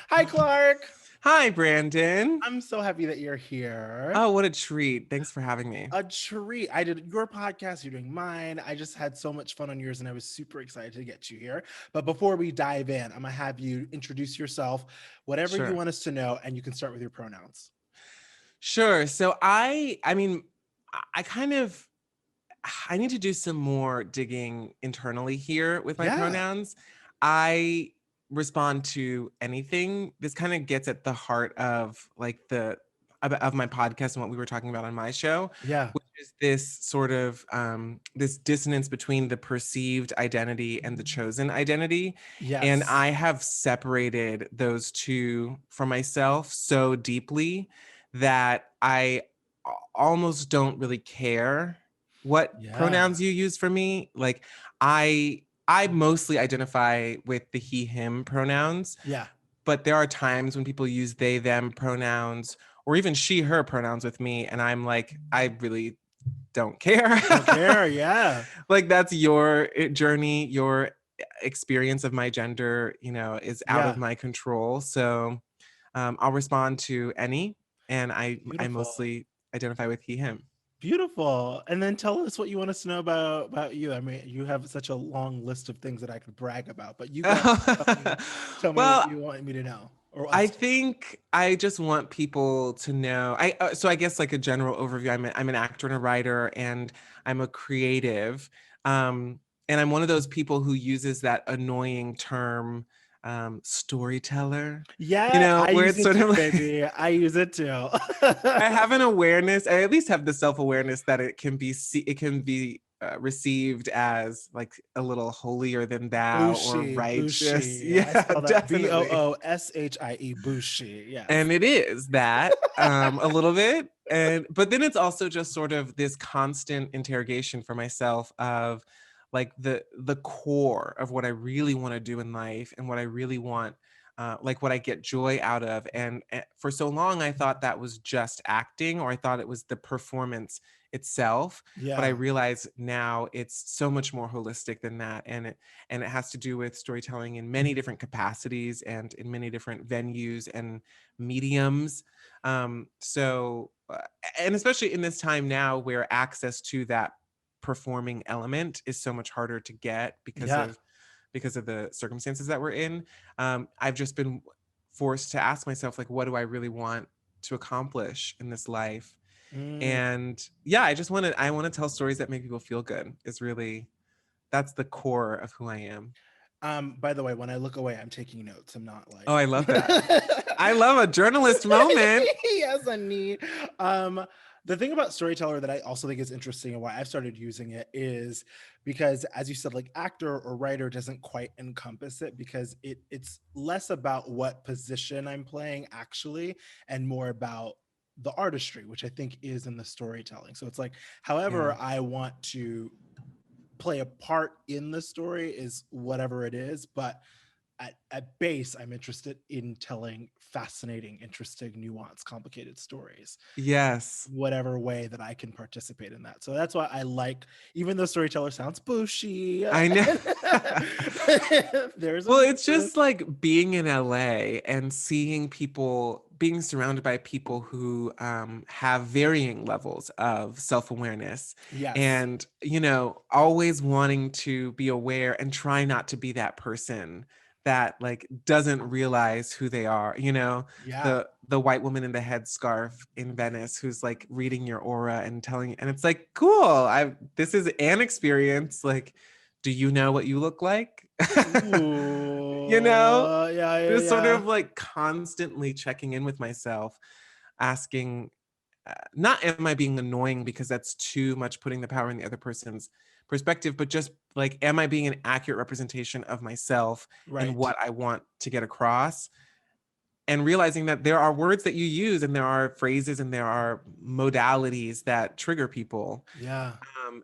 Hi, Clark. Hi, Brandon. I'm so happy that you're here. Oh, what a treat. Thanks for having me. A treat. I did your podcast, you're doing mine. I just had so much fun on yours and I was super excited to get you here. But before we dive in, I'm going to have you introduce yourself, whatever you Sure. want us to know, and you can start with your pronouns. Sure. I kind of I need to do some more digging internally here with my Yeah. pronouns. I respond to anything. This kind of gets at the heart of of my podcast and what we were talking about on my show, Yeah. which is this sort of this dissonance between the perceived identity and the chosen identity. And Yes. I have separated those two from myself so deeply that almost don't really care what Yeah. pronouns you use for me. Like I mostly identify with the he him pronouns, Yeah. but there are times when people use they them pronouns or even she her pronouns with me and I'm like I really don't care. Don't care. Yeah. Like that's your journey, your experience of my gender, is out of Yeah. my control. So I'll respond to any, and I Beautiful. mostly identify with he him. Beautiful. And then tell us what you want us to know about you. I mean, you have such a long list of things that I could brag about, but you go ahead. Tell me what Well, you want me to know or I us to think I just want people to know. So I guess like a general overview. I'm an actor and a writer, and I'm a creative. And I'm one of those people who uses that annoying term, storyteller. Yeah, I Where use it's it sort too, of like baby. I use it too. I have an awareness. I at least have the self-awareness that it can be received as like a little holier than thou or Bushi, righteous. Bushi. I Yeah, spell that definitely. Booshie, Bushi. Yes. And it is that a little bit. But then it's also just sort of this constant interrogation for myself of like the core of what I really want to do in life and what I really want, like what I get joy out of. And for so long I thought that was just acting, or I thought it was the performance itself. But I Yeah. realize now it's so much more holistic than that, and it has to do with storytelling in many different capacities and in many different venues and mediums. And especially in this time now where access to that performing element is so much harder to get Yeah. because of the circumstances that we're in. I've just been forced to ask myself, like, what do I really want to accomplish in this life? Mm. And yeah, I want to tell stories that make people feel good. Is really That's the core of who I am. By the way, when I look away, I'm taking notes. I'm not Oh, like I love that. I love a journalist moment. yes, I need. The thing about storyteller that I also think is interesting and why I've started using it is because, as you said, like actor or writer doesn't quite encompass it because it's less about what position I'm playing actually, and more about the artistry, which I think is in the storytelling. So it's like, Yeah. however, I want to play a part in the story is whatever it is, but at base, I'm interested in telling fascinating, interesting, nuanced, complicated stories, Yes. whatever way that I can participate in that. So that's why I like, even though storyteller sounds bushy, I know. there's Well, a it's just like being in LA and seeing people, being surrounded by people who have varying levels of self-awareness, yes, and, always wanting to be aware and try not to be that person that like doesn't realize who they are, yeah, the white woman in the headscarf in Venice who's like reading your aura and telling you, and it's like, cool, this is an experience. Like, do you know what you look like? you know, ooh, yeah, yeah, just sort yeah, of like constantly checking in with myself, asking, not am I being annoying because that's too much putting the power in the other person's perspective, but just like, am I being an accurate representation of myself and right, what I want to get across? And realizing that there are words that you use and there are phrases and there are modalities that trigger people. yeah,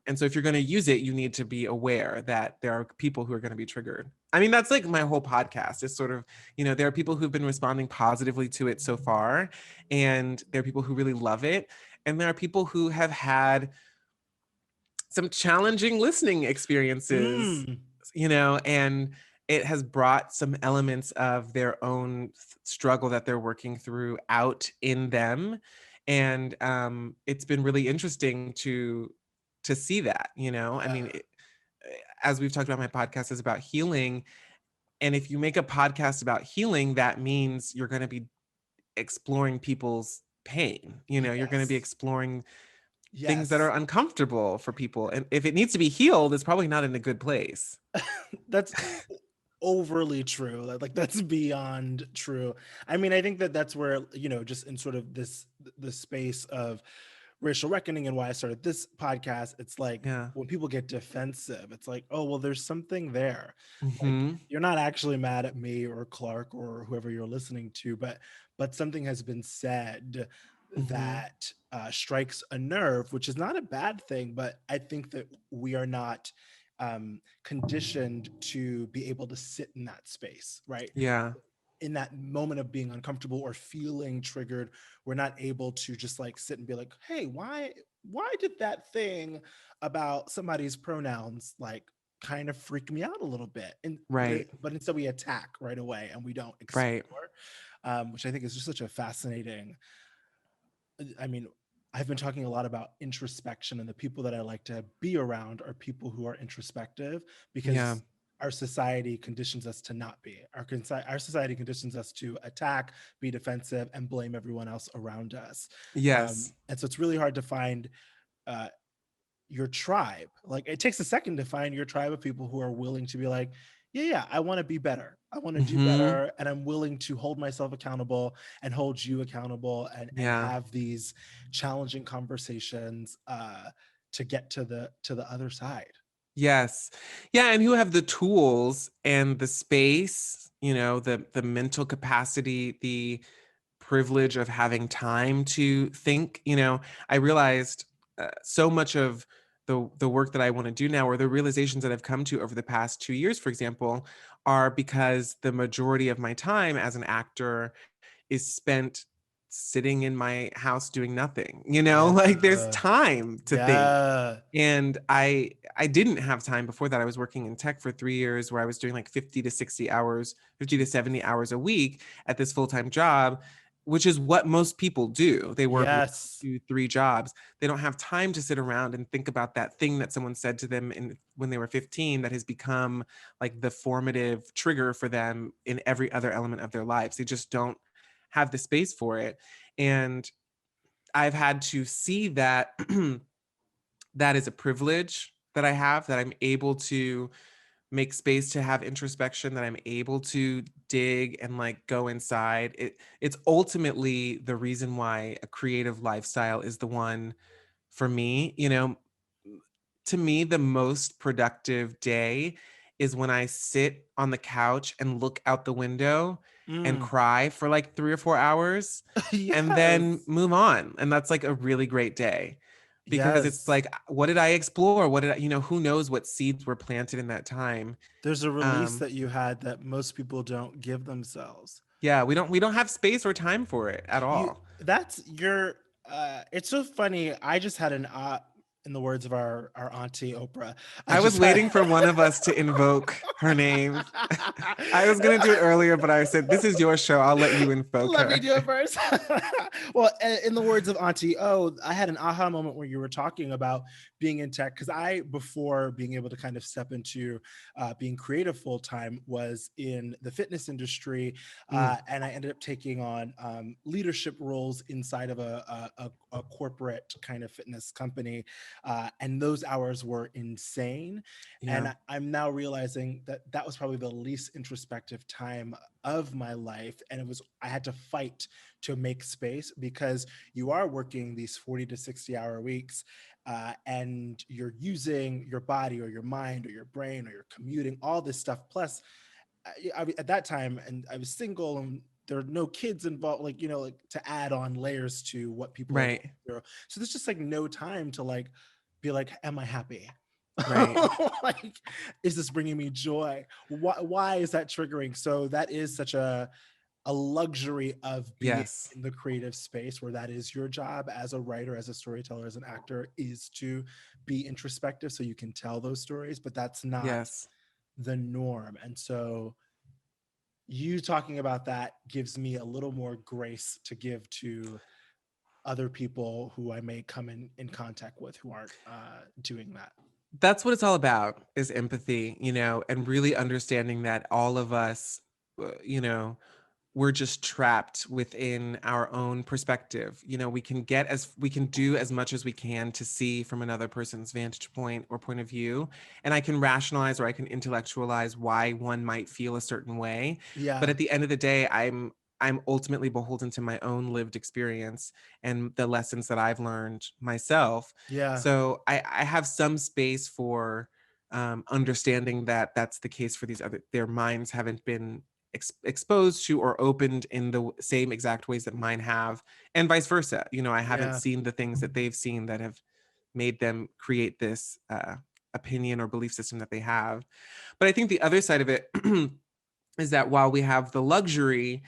And so if you're going to use it, you need to be aware that there are people who are going to be triggered. I mean, that's like my whole podcast is sort of, there are people who've been responding positively to it so far, and there are people who really love it. And there are people who have had some challenging listening experiences, mm, and it has brought some elements of their own struggle that they're working through out in them. And it's been really interesting to see that, you know. I mean, Yeah. as we've talked about, my podcast is about healing, and if you make a podcast about healing, that means you're going to be exploring people's pain. You know, you're going to be Yes. exploring things that are Yes. uncomfortable for people. And if it needs to be healed, it's probably not in a good place. That's overly true. Like that's beyond true. I mean, I think that that's where, just in sort of the space of racial reckoning and why I started this podcast, it's like Yeah. when people get defensive, it's like, oh, well, there's something there. Like Hmm. you're not actually mad at me or Clark or whoever you're listening to, but something has been said Hmm. that strikes a nerve, which is not a bad thing. But I think that we are not conditioned to be able to sit in that space, right? Yeah. In that moment of being uncomfortable or feeling triggered, we're not able to just like sit and be like, hey, why did that thing about somebody's pronouns like kind of freak me out a little bit? And Right. but instead we attack right away and we don't Right. explore, which I think is just such a fascinating. I mean, I've been talking a lot about introspection, and the people that I like to be around are people who are introspective Yeah. because our society conditions us to not be. Our society conditions us to attack, be defensive, and blame everyone else around us. Yes. And so it's really hard to find uh, your tribe. Like it takes a second to find your tribe of people who are willing to be like, yeah, yeah, I want to be better. I want to do Hmm. better, and I'm willing to hold myself accountable and hold you accountable, and Yeah. have these challenging conversations to get to the other side. Yes. Yeah, and who have the tools and the space, you know, the mental capacity, the privilege of having time to think. You know, I realized so much of the work that I want to do now, or the realizations that I've come to over the past 2 years, for example, are because the majority of my time as an actor is spent sitting in my house doing nothing. You know, Yeah. like there's time to think. Yeah. And I didn't have time before that. I was working in tech for 3 years, where I was doing like 50 to 60 hours, 50 to 70 hours a week at this full-time job, which is what most people do. They work one, Yes. two, three jobs. They don't have time to sit around and think about that thing that someone said to them when they were 15 that has become like the formative trigger for them in every other element of their lives. They just don't have the space for it. And I've had to see that that is a privilege that I have, that I'm able to make space to have introspection, that I'm able to dig and like go inside. It's ultimately the reason why a creative lifestyle is the one for me. You know, to me, the most productive day is when I sit on the couch and look out the window and Mm. cry for like 3 or 4 hours and then Yes. move on. And that's like a really great day, because it's Yes. like, what did I explore? What did I, you know, who knows what seeds were planted in that time? There's a release Um, that you had that most people don't give themselves. yeah, we don't have space or time for it at You all. that's your it's so funny. I just had an in the words of our auntie Oprah, I I was just had waiting for one of us to invoke her name. I was gonna do it earlier, but I said, "This is your show. I'll let you invoke Let me her." do it first. Well, in the words of Auntie O, I had an aha moment where you were talking about being in tech because I, before being able to kind of step into being creative full time, was in the fitness industry, Mm, and I ended up taking on leadership roles inside of a corporate kind of fitness company, and those hours were insane. And yeah. I'm now realizing that that was probably the least introspective time of my life, and I had to fight to make space because you are working these 40 to 60 hour weeks, and you're using your body or your mind or your brain or you're commuting, all this stuff. Plus at that time, and I was single, and there are no kids involved, like like to add on layers to what people are going Right. through. So there's just like no time to like be like, am I happy? Right. Like, is this bringing me joy? Why is that triggering? So that is such a luxury of being Yes. in the creative space where that is your job as a writer, as a storyteller, as an actor, is to be introspective so you can tell those stories. But that's not Yes. the norm. And so you talking about that gives me a little more grace to give to other people who I may come in contact with who aren't doing that. That's what it's all about, is empathy, and really understanding that all of us, you know, we're just trapped within our own perspective. We can do as much as we can to see from another person's vantage point or point of view. And I can rationalize or I can intellectualize why one might feel a certain way. But Yeah. at the end of the day, I'm ultimately beholden to my own lived experience and the lessons that I've learned myself. Yeah. So I have some space for understanding that that's the case for these other, their minds haven't been exposed to or opened in the same exact ways that mine have, and vice versa. I haven't Yeah. seen the things that they've seen that have made them create this opinion or belief system that they have. But I think the other side of it is that while we have the luxury,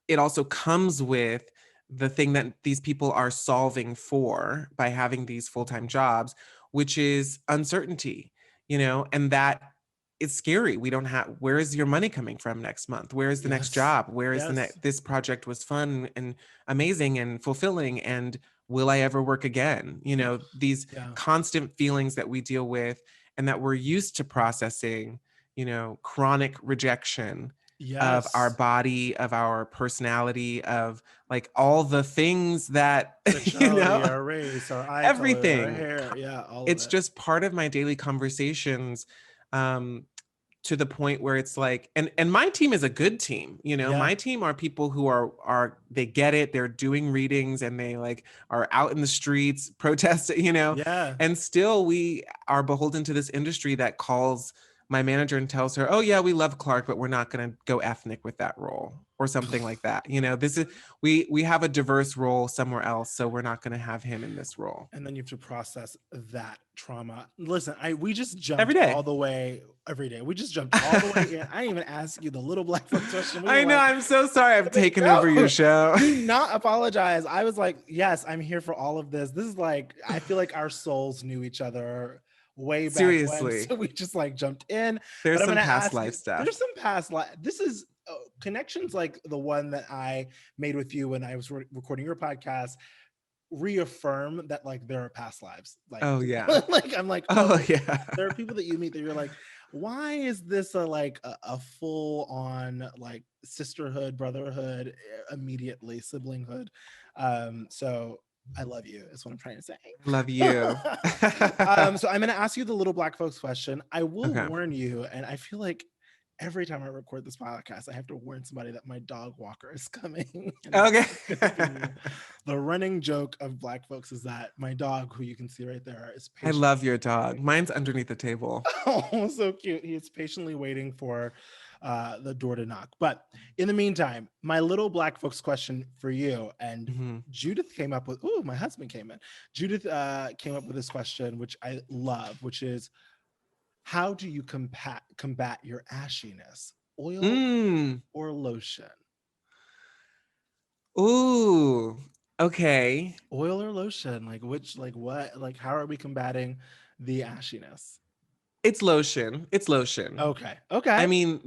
it also comes with the thing that these people are solving for by having these full-time jobs, which is uncertainty, and that it's scary. We don't have, where is your money coming from next month? Where is the next Yes. job? Where is the Yes. next, this project was fun and amazing and fulfilling. And will I ever work again? These Yeah. constant feelings that we deal with and that we're used to processing, chronic rejection of our Yes. body, of our personality, of like all the things that, Sexuality, our race, our eye color, our everything. hair. Yeah, all of It's it. just part of my daily conversations. Um, to the point where it's like, and my team is a good team. Yeah. My team are people who are they get it, they're doing readings and they like are out in the streets protesting, Yeah. and still we are beholden to this industry that calls my manager and tells her, oh yeah, we love Clark, but we're not going to go ethnic with that role or something like that. This is, we have a diverse role somewhere else, so we're not going to have him in this role. And then you have to process that trauma. Listen, we just Every jumped all day. the way every day. We just jumped all the way in. I didn't even ask you the little black folks question. We were I know, like, I'm so sorry I've taken over your no, show. do not apologize. I was like, yes, I'm here for all of this. This is like, I feel like our souls knew each other way back when. Seriously. So we just like jumped in. There's But I'm some going to past ask life you, stuff. there's some past life. This is connections like the one that I made with you when I was recording your podcast reaffirm that like there are past lives like Oh yeah. like I'm like, Oh oh, yeah. there are people that you meet that you're like, why is this a like a full on like sisterhood, brotherhood, immediately siblinghood. So I love you is what I'm trying to say. Love you. So I'm going to ask you the little black folks question. I will Okay. warn you, and I feel like every time I record this podcast, I have to warn somebody that my dog walker is coming. And it's Okay. going to be the running joke of black folks is that my dog, who you can see right there, is I patiently love your dog. Mine's underneath the table. oh, so cute. He is patiently waiting for the door to knock. But in the meantime, my little black folks question for you, and Mhm. Judith came up with, oh, my husband came in. Judith came up with this question, which I love, which is, how do you combat your ashiness? Oil Mm. or lotion? Ooh. Okay. Oil or lotion? Like which, like what, like how are we combating the ashiness? It's lotion. It's lotion. Okay. I Okay. mean,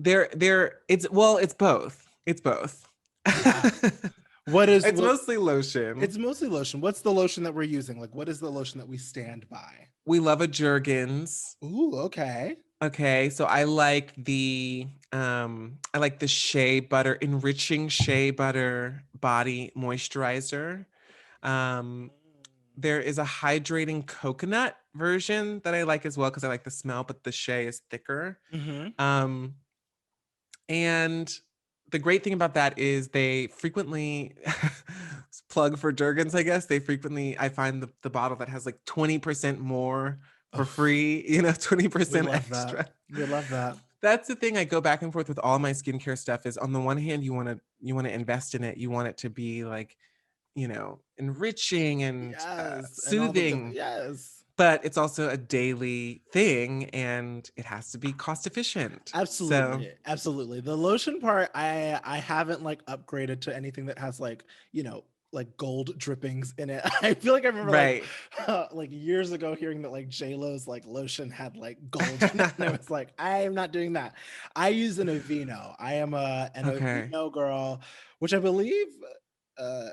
it's, well, it's both. It's both. Yeah. What is It's what mostly lotion. It's mostly lotion. What's the lotion that we're using? Like what is the lotion that we stand by? We love a Jergens. Ooh, okay. Okay, so I like the shea butter, enriching shea butter body moisturizer. Um there is a hydrating coconut version that I like as well because I like the smell, but the shea is thicker. Mm-hmm. Um and the great thing about that is they frequently plug for Jergens, I guess. They frequently, I find the bottle that has like 20% more for Oh, free, we 20% love that. extra. We love that. That's the thing I go back and forth with all my skincare stuff is on the one hand, you want to invest in it. You want it to be like, enriching and Yes. And all the good, soothing, yes. but it's also a daily thing and it has to be cost efficient. So, Absolutely. Absolutely. The lotion part, I haven't like upgraded to anything that has like, like gold drippings in it. I feel like I remember Right. like years ago hearing that like J-Lo's like lotion had like gold in it, and I was like, I am not doing that. I use an Aveeno. I am an Okay. Aveeno girl, which I believe uh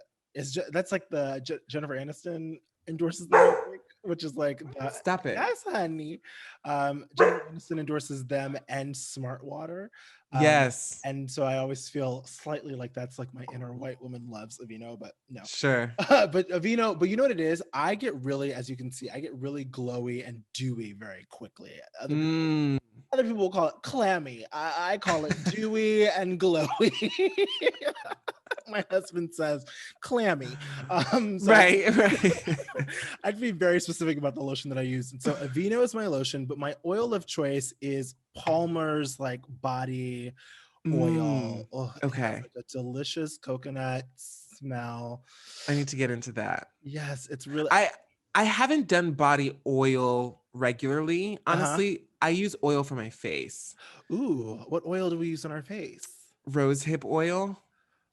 that's like the Jennifer Aniston endorses them, I think, which is like the Stop it. yes, honey. Jennifer Aniston endorses them and Smart Water. Um, Yes. and so I always feel slightly like that's like my inner white woman loves Aveeno, but no. Sure. But Aveeno, but you know what it is? I get really, as you can see, I get really glowy and dewy very quickly. Mm. Other people will call it clammy. I call it dewy and glowy. My husband says clammy. So I Right, right. I have to be very specific about the lotion that I use. And so Aveeno is my lotion, but my oil of choice is Palmer's like body oil. Mm. Oh, it has Okay. like a delicious coconut smell. I need to get into that. Yes, it's really I I haven't done body oil regularly. uh-huh. Honestly, I use oil for my face. Ooh, what oil do we use on our face? Rose hip oil.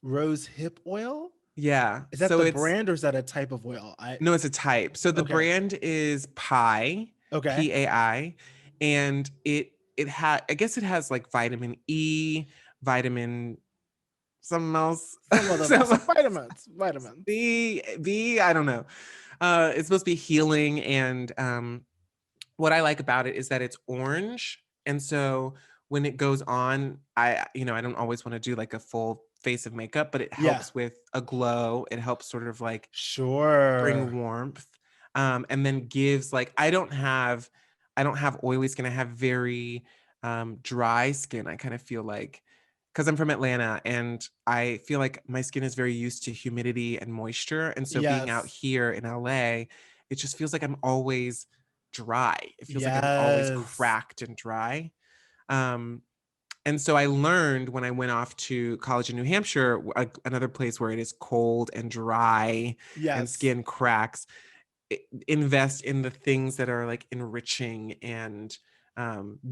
Rose hip oil? Yeah. Is that So the it's brand or is that a type of oil? I no, it's a type. So the okay. brand is Pi, Okay. Pai, and I guess it has like vitamin E, vitamin something else. Some of them Some some vitamins. Vitamins. B, I don't know. It's supposed to be healing, and what I like about it is that it's orange. And so when it goes on, I don't always want to do like a full face of makeup, but it Yeah. helps with a glow. It helps sort of like Sure. bring warmth. And then gives like I don't have oily skin. I have very dry skin. I kind of feel like because I'm from Atlanta and I feel like my skin is very used to humidity and moisture. And so being out Yes. here in LA, it just feels like I'm always dry. It feels like I'm always Yes. cracked and dry. Um, and so I learned when I went off to college in New Hampshire, another place where it is cold and dry and Yes. skin cracks, invest in the things that are like enriching and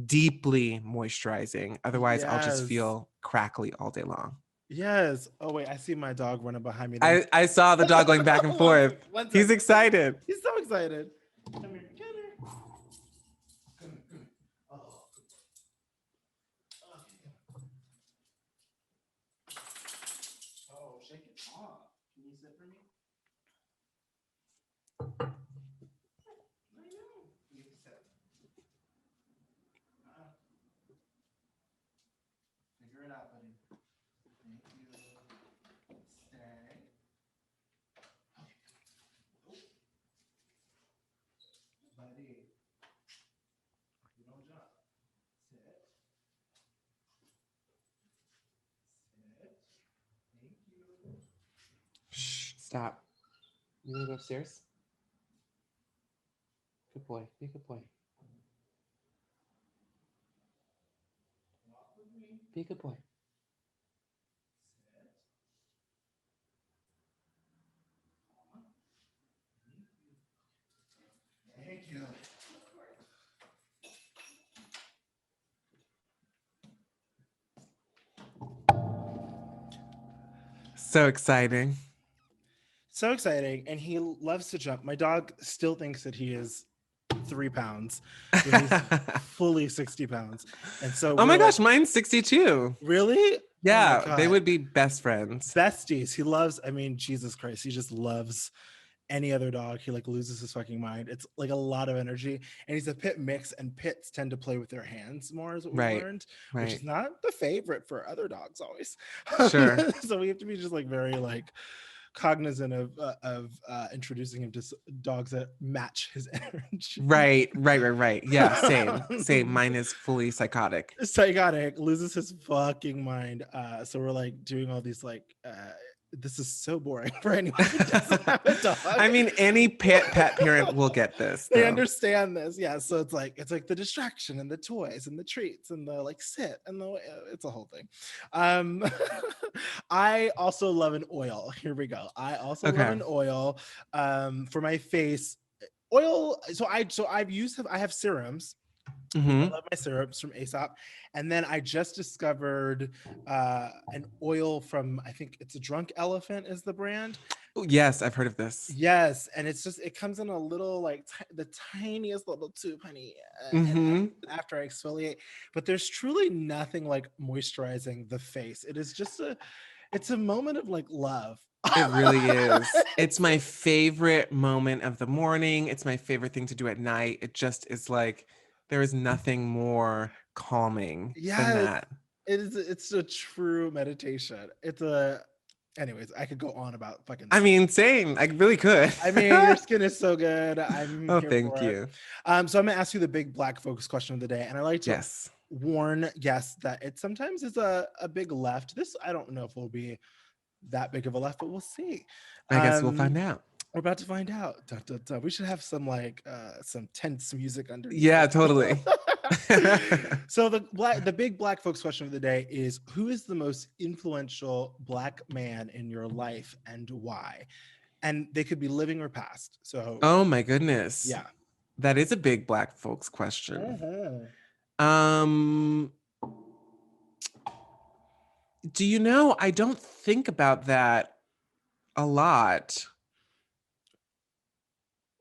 deeply moisturizing. Otherwise, I'll just Yes. feel crackly all day long. Yes. Oh wait, I see my dog running behind me. I saw the dog going back and One forth. second. One He's second. excited. He's so excited. Come here. Come here. Come here. Come here. Oh, good boy. Okay. Oh, shake it off. Can you sit for me? I know. You have to sit. Figure it out, buddy. Thank you. Stay. Okay. Oh, buddy. You don't jump. Sit. Sit. Thank you. Shh, stop. You want to go upstairs? Good boy. Be a good boy. Walk with me. Be a good boy. Sit. Thank you. So exciting. So exciting. And he loves to jump. My dog still thinks that he is 3 pounds when he's fully 60 pounds. And so Oh we're my like, gosh, mine's 62. really? Oh my Yeah, they God. would be best friends. Besties. He loves, I mean, Jesus Christ. He just loves any other dog. He like loses his fucking mind. It's like a lot of energy. And he's a pit mix, and pits tend to play with their hands more, is what we've Right, learned, which right. is not the favorite for other dogs always. Sure. So we have to be just like very like cognizant of introducing him to dogs that match his energy. Right. Yeah, same. Same. Mine is fully psychotic. Psychotic, loses his fucking mind. So we're like doing all these like this is so boring for anyone who doesn't have a dog. I mean, any pet parent will get this They though. understand this, yeah. So it's like the distraction and the toys and the treats and the like sit and the it's a whole thing. um I also love an oil. Here we go. I also love Okay. an oil for my face. Oil, I have serums. I Mm-hmm. love my syrups from Aesop. And then I just discovered an oil from, I think it's a Drunk Elephant is the brand. Oh, yes, I've heard of this. Yes, and it's just it comes in a little like the tiniest little tube, honey, and Mhm. after I exfoliate, but there's truly nothing like moisturizing the face. It is just it's a moment of like love. It really is. It's It's my favorite moment of the morning. It's my favorite thing to do at night. It just is like there is nothing more calming than yes, that. it's a true meditation. It's a anyways, I could go on about fucking I mean, same. I really could. I mean, your skin is so good. I'm Oh, here thank for it. you. So I'm gonna ask you the big black focus question of the day, and I like to Yes. warn guests that it sometimes is a big left. This I don't know if will be that big of a left, but we'll see. I guess we'll find Um, out. we're about to find out. Dun, dun, dun. We should have some like some tense music underneath Yeah, this. totally. So the big black folks question of the day is who is the most influential black man in your life and why? And they could be living or past. So Oh my goodness. yeah. That is a big black folks question. Mhm. Um, do you know, I don't think about that a lot.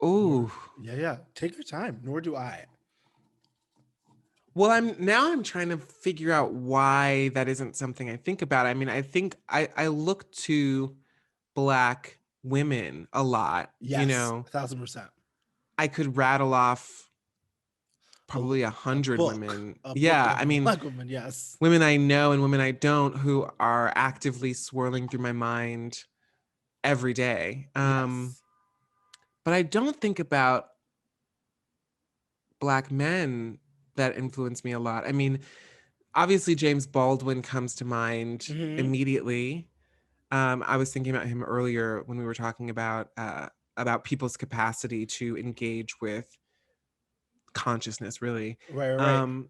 Nor Oh, yeah, yeah. Take your time. Nor do I. well, I'm trying to figure out why that isn't something I think about. I mean, I think I look to black women a lot, you Yes, know. 1000%. I could rattle off A, probably a a hundred book, women. a book Yeah, of I mean, black women. Yes. women I know and women I don't who are actively swirling through my mind every day. Yes. But I don't think about black men that influence me a lot. I mean, obviously James Baldwin comes to mind Hmm. immediately. I was thinking about him earlier when we were talking about people's capacity to engage with consciousness, really. Right, right, right. Um,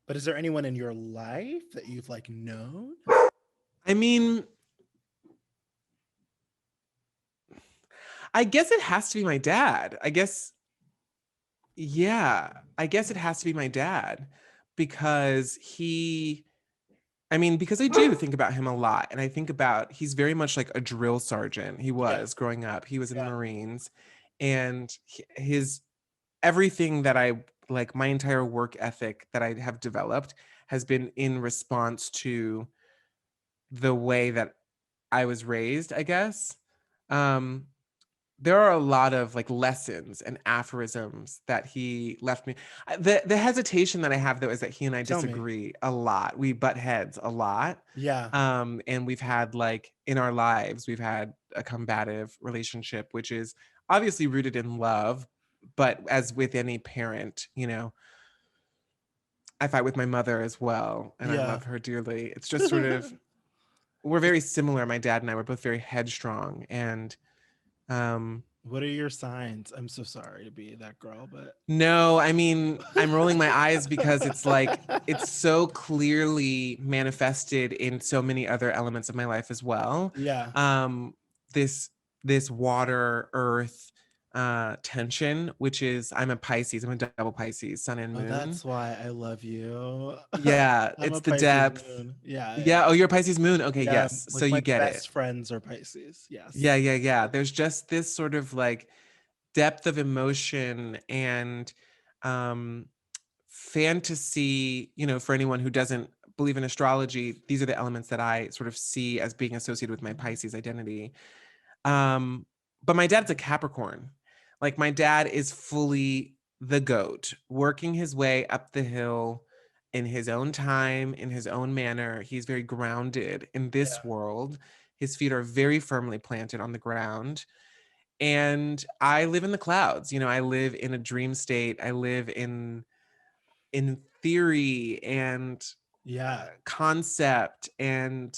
But is there anyone in your life that you've like known? I mean, I guess it has to be my dad. Yeah, I guess it has to be my dad because because I do think about him a lot. And I think about, he's very much like a drill sergeant. He Yeah, was growing up, he was in the yeah, Marines. And his everything that I like, my entire work ethic that I have developed has been in response to the way that I was raised, I guess. Um, there are a lot of like lessons and aphorisms that he left me. The hesitation that I have though is that he and I tell me. disagree a lot. We butt heads a lot. Yeah, And we've had like in our lives, we've had a combative relationship, which is obviously rooted in love, but as with any parent, you know, I fight with my mother as well, and I yeah. love her dearly. It's just sort of, we're very similar. My dad and I were both very headstrong, and um, What are your signs? I'm so sorry to be that girl, but no, I mean, I'm rolling my eyes because it's like it's so clearly manifested in so many other elements of my life as well. yeah. Um, this this water earth tension, which is, I'm a Pisces, I'm a double Pisces, sun and Oh, moon. that's why I love you. Yeah, I'm it's a the Pisces depth. moon. Yeah, yeah, Yeah, yeah. oh, you're a Pisces moon. Okay, Yeah, yes. So like you my get it. best friends are Pisces. Yeah, Yes. yeah, yeah. There's just this sort of like depth of emotion and um fantasy, you know, for anyone who doesn't believe in astrology, these are the elements that I sort of see as being associated with my Pisces identity. Um, but my dad's a Capricorn. Like my dad is fully the goat, working his way up the hill in his own time, in his own manner. He's very grounded in Yeah. this world. His feet are very firmly planted on the ground. And I live in the clouds. You know, I live in a dream state. I live in theory and Yeah. concept and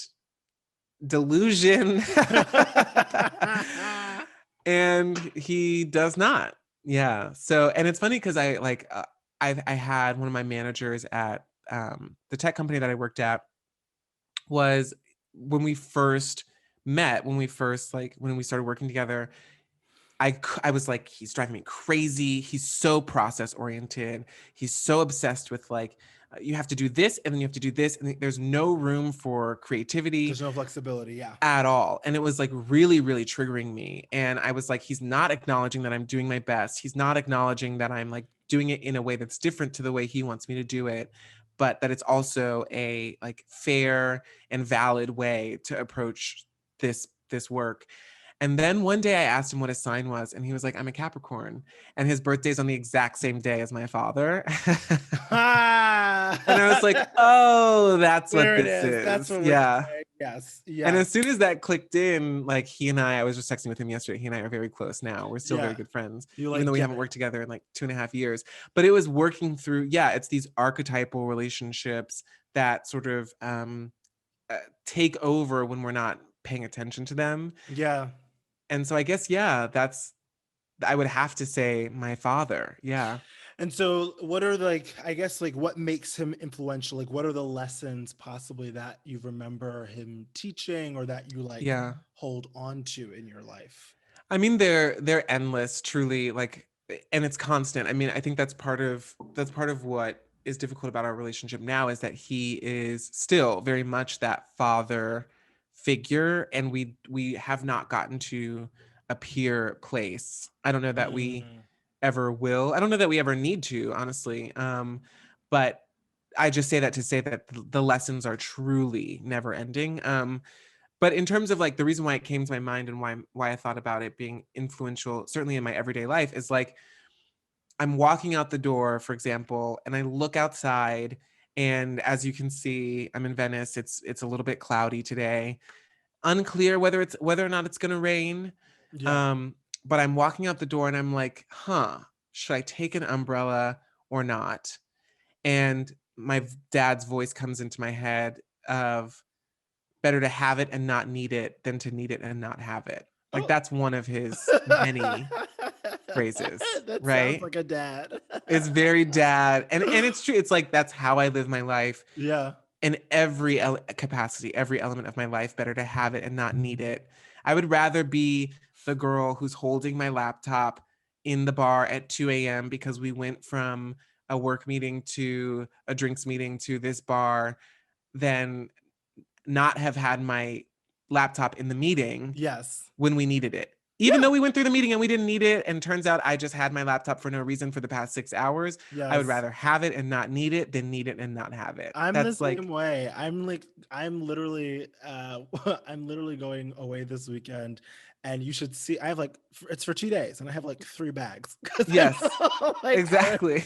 delusion. And he does not. Yeah. So, and it's funny because I had one of my managers at the tech company that I worked at, was when we first met, when we started working together, I was like, he's driving me crazy. He's so process oriented. He's so obsessed with like you have to do this and then you have to do this, and there's no room for creativity There's no flexibility. Yeah. at all. And it was like really, really triggering me. And I was like, he's not acknowledging that I'm doing my best. He's not acknowledging that I'm like doing it in a way that's different to the way he wants me to do it, but that it's also a like fair and valid way to approach this work. And then one day I asked him what his sign was, and he was like, I'm a Capricorn. And his birthday's on the exact same day as my father. And I was like, oh, that's what There it this is. That's is. what we're Yeah. doing. Yes. And Yes. as soon as that clicked in, like he and I was just texting with him yesterday. He and I are very close now. We're still very Yeah. good friends, You even though like we get haven't it. worked together in like 2.5 years. But it was working through, yeah, it's these archetypal relationships that sort of take over when we're not paying attention to them. Yeah. And so I guess, yeah, I would have to say my father. Yeah. And so what are like, I guess like what makes him influential? Like what are the lessons possibly that you remember him teaching or that you like Yeah. hold on to in your life? I mean, they're endless, truly, like, and it's constant. I mean, I think that's part of what is difficult about our relationship now is that he is still very much that father figure, and we have not gotten to a peer place. I don't know that we Mm, ever will. I don't know that we ever need to, honestly. But I just say that to say that the lessons are truly never ending. But in terms of like the reason why it came to my mind and why I thought about it being influential, certainly in my everyday life, is like I'm walking out the door, for example, and I look outside, and as you can see, I'm in Venice. It's a little bit cloudy today. Unclear whether or not it's gonna rain. yeah. Um, but I'm walking out the door and I'm like, huh, should I take an umbrella or not? And my dad's voice comes into my head of better to have it and not need it than to need it and not have it. Like Oh. that's one of his many phrases, That sounds right? like a dad. It's very dad, and it's true. It's like that's how I live my life Yeah. in every capacity, every element of my life. Better to have it and not need it. I would rather be the girl who's holding my laptop in the bar at 2 a.m. because we went from a work meeting to a drinks meeting to this bar than not have had my laptop in the meeting Yes. when we needed it. Even Yeah. though we went through the meeting and we didn't need it, and turns out I just had my laptop for no reason for the past 6 hours, I would Yes. rather have it and not need it than need it and not have it. I'm the That's same like, way. I'm like I'm literally I'm literally going away this weekend and you should see I have like it's for 2 days and I have like 3 bags cuz I'm yes, like exactly.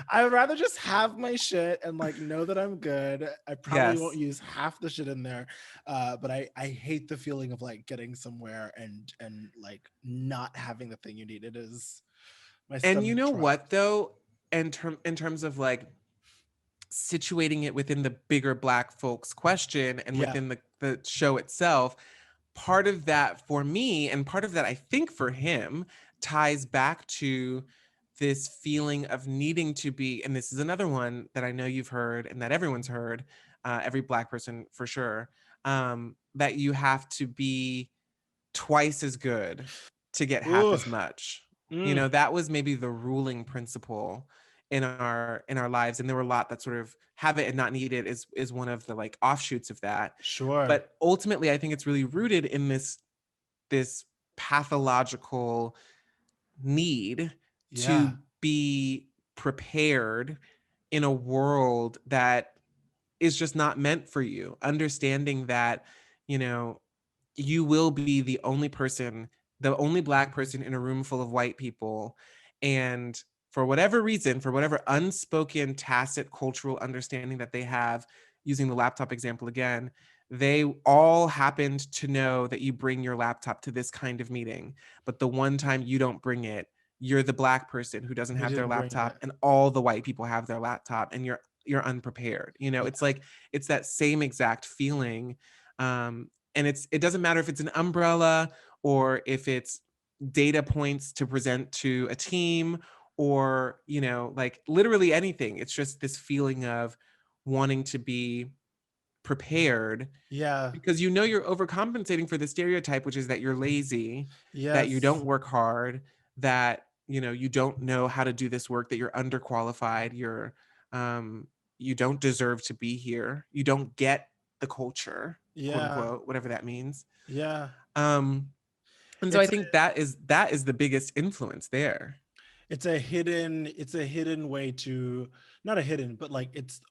I would rather just have my shit and like know that I'm good. I probably won't Yes. use half the shit in there. But I hate the feeling of like getting somewhere and like not having the thing you need. It is my And you stomach know what drops. though? In terms of like situating it within the bigger black folks question and Yeah. within the show itself, part of that for me and part of that I think for him ties back to this feeling of needing to be, and this is another one that I know you've heard and that everyone's heard, every black person for sure, that you have to be twice as good to get half Ooh. as much. You Mm, know, that was maybe the ruling principle in our lives, and there were a lot that sort of have it and not need it is one of the like offshoots of that. sure. But ultimately, I think it's really rooted in this pathological need to Yeah. be prepared in a world that is just not meant for you. Understanding that, you know, you will be the only black person in a room full of white people. And for whatever reason, for whatever unspoken, tacit cultural understanding that they have, using the laptop example again, they all happened to know that you bring your laptop to this kind of meeting. But the one time you don't bring it, you're the black person who doesn't Who have their didn't bring laptop, it. and all the white people have their laptop, and you're unprepared. You know, Yeah. it's like it's that same exact feeling. And it doesn't matter if it's an umbrella or if it's data points to present to a team, or like literally anything. It's just this feeling of wanting to be prepared Yeah. because you're overcompensating for the stereotype, which is that you're lazy, that you Yes. don't work hard, that you don't know how to do this work, that you're underqualified, you're um you don't deserve to be here. You don't get the culture, quote Yeah. unquote, whatever that means. Yeah. Um, and so I It's think that is the biggest influence there. it's a hidden way to, not a hidden, but like it's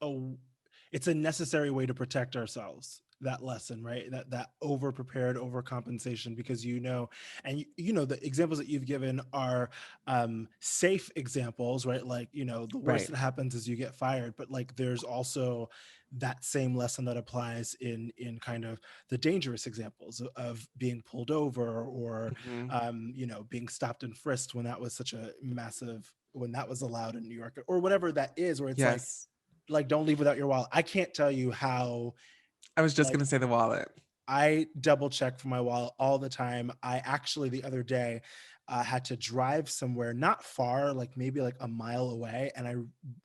a necessary way to protect ourselves. That lesson, right? That over prepared overcompensation, because and you know the examples that you've given are safe examples, right? Like, the worst Right. that happens is you get fired, but like there's also that same lesson that applies in kind of the dangerous examples of being pulled over, or Hmm. being stopped and frisked when that was such a massive, when that was allowed in New York, or whatever that is, where it's Yes. like don't leave without your wallet. I can't tell you how, I was just like, gonna say the wallet. I double check for my wallet all the time. I actually the other day had to drive somewhere not far, like maybe like a mile away, and I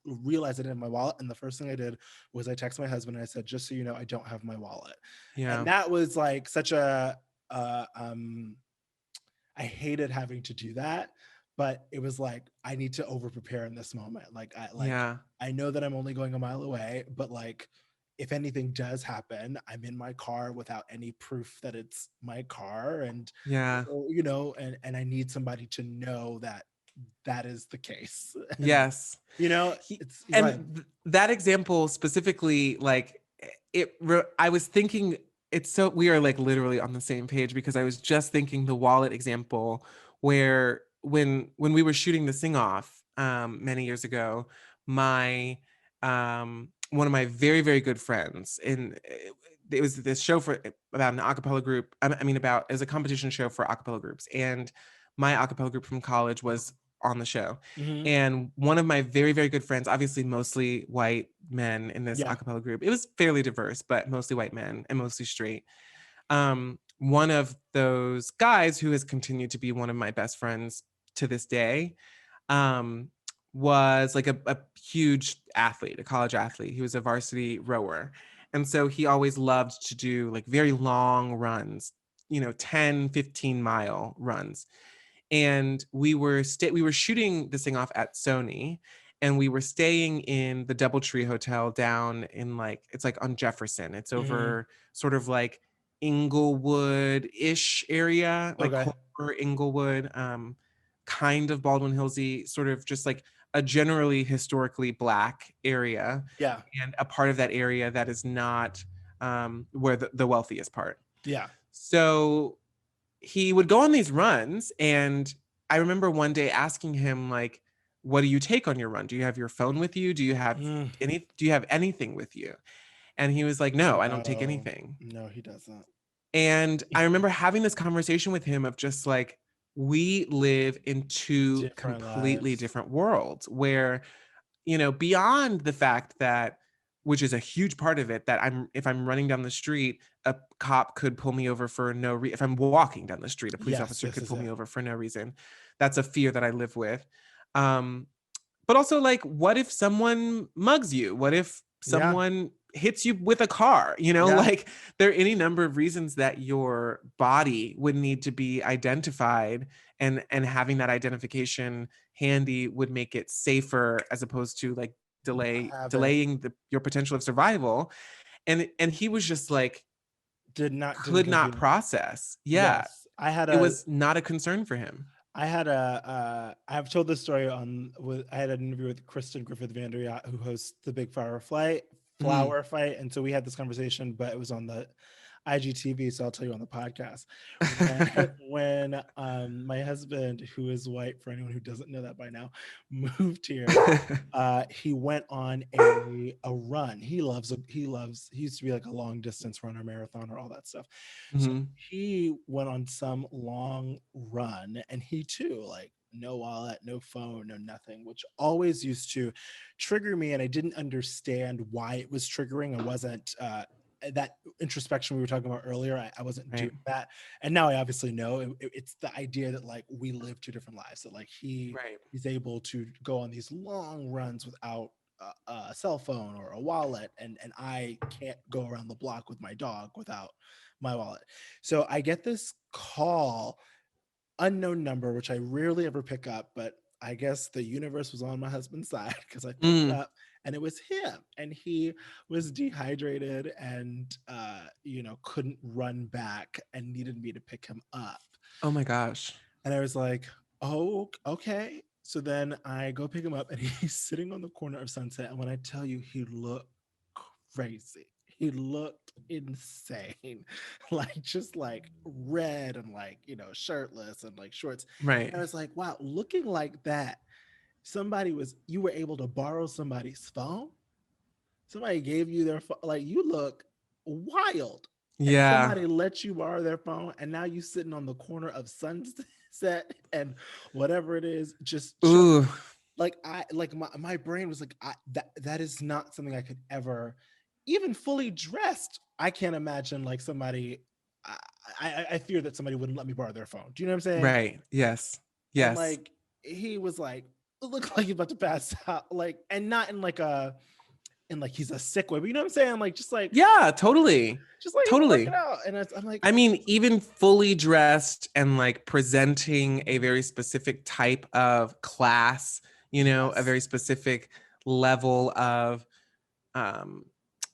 realized I didn't have my wallet. And the first thing I did was I texted my husband and I said, "Just so you know, I don't have my wallet." And Yeah. that was like such a uh, um, I hated having to do that, but it was like I need to over prepare in this moment. Yeah. I know that I'm only going a mile away, but like if anything does happen, I'm in my car without any proof that it's my car, and Yeah. and I need somebody to know that that is the case. And Yes. He, it's go ahead. that example specifically, like I was thinking it's so we are like literally on the same page because I was just thinking the wallet example where when we were shooting the sing off many years ago, my one of my very very good friends in it was this show for about an acapella group. I mean about as a competition show for acapella groups, and my acapella group from college was on the show. Hmm. And one of my very, very good friends, obviously mostly white men in this Yeah. acapella group, it was fairly diverse, but mostly white men and mostly straight. One of those guys who has continued to be one of my best friends to this day, um, was like a huge athlete, a college athlete. He was a varsity rower. And so he always loved to do like very long runs, 10, 15-mile runs. And we were shooting this thing off at Sony, and we were staying in the Doubletree Hotel down in like it's like on Jefferson. It's Hmm. over sort of like Inglewood-ish area, like Okay. Culver, Inglewood, kind of Baldwin Hillsy, sort of just like a generally historically black area, Yeah. and a part of that area that is not where the wealthiest part. Yeah. So he would go on these runs, and I remember one day asking him like, what do you take on your run? Do you have your phone with you? Mm. Do you have anything with you? And he was like, no, I don't take No, anything. no, he doesn't. And I remember having this conversation with him of just like, we live in two Different completely lives. different worlds where, beyond the fact that, which is a huge part of it, that if I'm running down the street, a cop could pull me over for no reason. If I'm walking down the street, a police Yes, officer this could is pull it. me over for no reason. That's a fear that I live with. Um, but also, like, what if someone mugs you? What if Yeah. someone hits you with a car? Yeah. Like, there are any number of reasons that your body would need to be identified, and having that identification handy would make it safer as opposed to like Have it. delaying your potential of survival. And he was just like Didn't could not compute. process. Yeah, Yes. it was not a concern for him. I've told this story I had an interview with Kristen Griffith Vanderyacht, who hosts the Big Mm. Flower Fight. And so we had this conversation, but it was on the IGTV, so I'll tell you on the podcast. When my husband, who is white, for anyone who doesn't know that by now, moved here, he went on a run. He used to be like a long distance runner, marathoner, all that stuff. So Mhm. he went on some long run, and he too, like, no wallet, no phone, no nothing, which always used to trigger me. And I didn't understand why it was triggering. I wasn't that introspection we were talking about earlier. I wasn't doing Right. that. And now I obviously know it's the idea that like we live two different lives. That like Right. he's able to go on these long runs without a cell phone or a wallet, and I can't go around the block with my dog without my wallet. So I get this call, unknown number, which I rarely ever pick up, but I guess the universe was on my husband's side because I picked Mm. up, and it was him, and he was dehydrated and couldn't run back and needed me to pick him up. Oh my gosh. And I was like, oh, okay. So then I go pick him up, and he's sitting on the corner of Sunset, and when I tell you, he looked crazy. He looked insane, like just like red and like, shirtless and like shorts. Right. And I was like, wow, looking like that, you were able to borrow somebody's phone. Somebody gave you their phone. Like, you look wild. And Yeah. somebody let you borrow their phone, and now you sitting on the corner of Sunset and whatever it is, just chilling. Ooh. Like, my brain was like, that is not something I could ever, even fully dressed. I can't imagine like somebody. I fear that somebody wouldn't let me borrow their phone. Do you know what I'm saying? Right. Yes. And Yes. like, he was like, it looked like he's about to pass out, like, and not in like a, in like he's a sick way, but you know what I'm saying? Like, Yeah, totally. just like he's working Totally. out, and I'm like, I mean, even fully dressed and like presenting a very specific type of class, a yes, very specific level um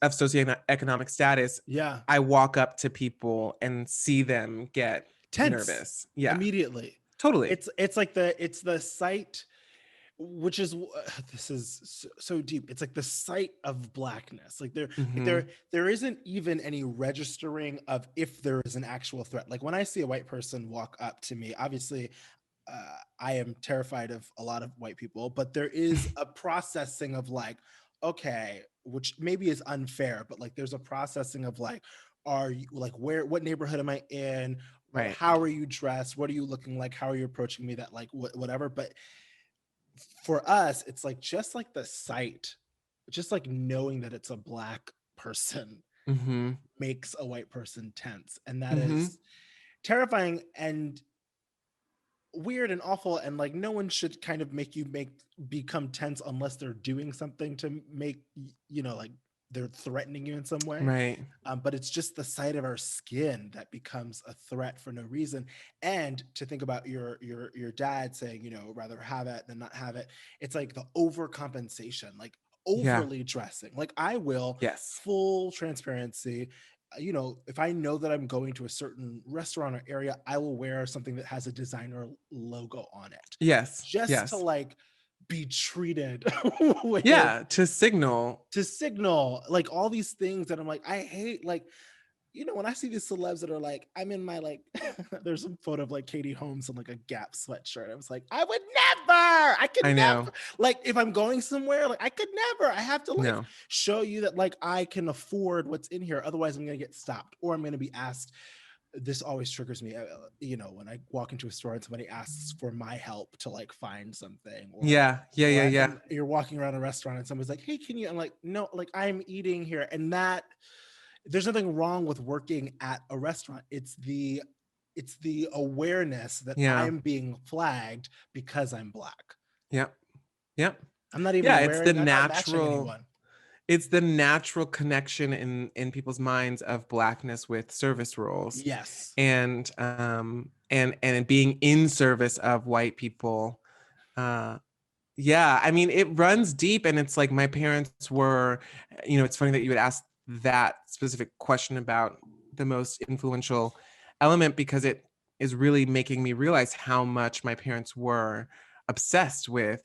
of socioeconomic status, yeah, I walk up to people and see them get tense nervous. Yeah, immediately. totally. It's the sight, which is this is so deep. It's like the sight of blackness. Like, Hmm. there isn't even any registering of if there is an actual threat. Like, when I see a white person walk up to me, obviously, I am terrified of a lot of white people, but there is a processing of like, okay, which maybe is unfair, but like, there's a processing of like, are you like, what neighborhood am I in? Right. How are you dressed? What are you looking like? How are you approaching me? That like, whatever. But for us, it's like, just like the sight, just like knowing that it's a black person Hmm. makes a white person tense. And that Hmm. is terrifying and weird and awful, and like, no one should kind of become tense unless they're doing something to make, like, they're threatening you in some way. Right. But it's just the sight of our skin that becomes a threat for no reason. And to think about your dad saying, rather have it than not have it, it's like the overcompensation, like Yeah. overly dressing. Like, I will, Yes. full transparency, if I know that I'm going to a certain restaurant or area, I will wear something that has a designer logo on it, Yes. just to Yes. like be treated with, Yeah. To signal. to signal like all these things that I'm like, I hate, like, when I see these celebs that are like, I'm in my like, there's some photo of like Katie Holmes in like a Gap sweatshirt. I was like, I would never, I could I know. never, like, if I'm going somewhere, like, I could never, I have to like No. show you that like I can afford what's in here. Otherwise, I'm going to get stopped, or I'm going to be asked. This always triggers me, when I walk into a store and somebody asks for my help to like find something, Yeah. Yeah. Yeah. Yeah. and you're walking around a restaurant and somebody's like, hey, can you? I'm like, no, like, I'm eating here. And that, there's nothing wrong with working at a restaurant. It's the awareness that Yeah. I'm being flagged because I'm black. Yep. Yep. I'm not even Yeah, it's the wearing, I'm not matching natural anyone. connection in people's minds of blackness with service roles, Yes. and being in service of white people. Uh yeah, I mean, it runs deep, and it's like my parents were, it's funny that you would ask that specific question about the most influential element, because it is really making me realize how much my parents were obsessed with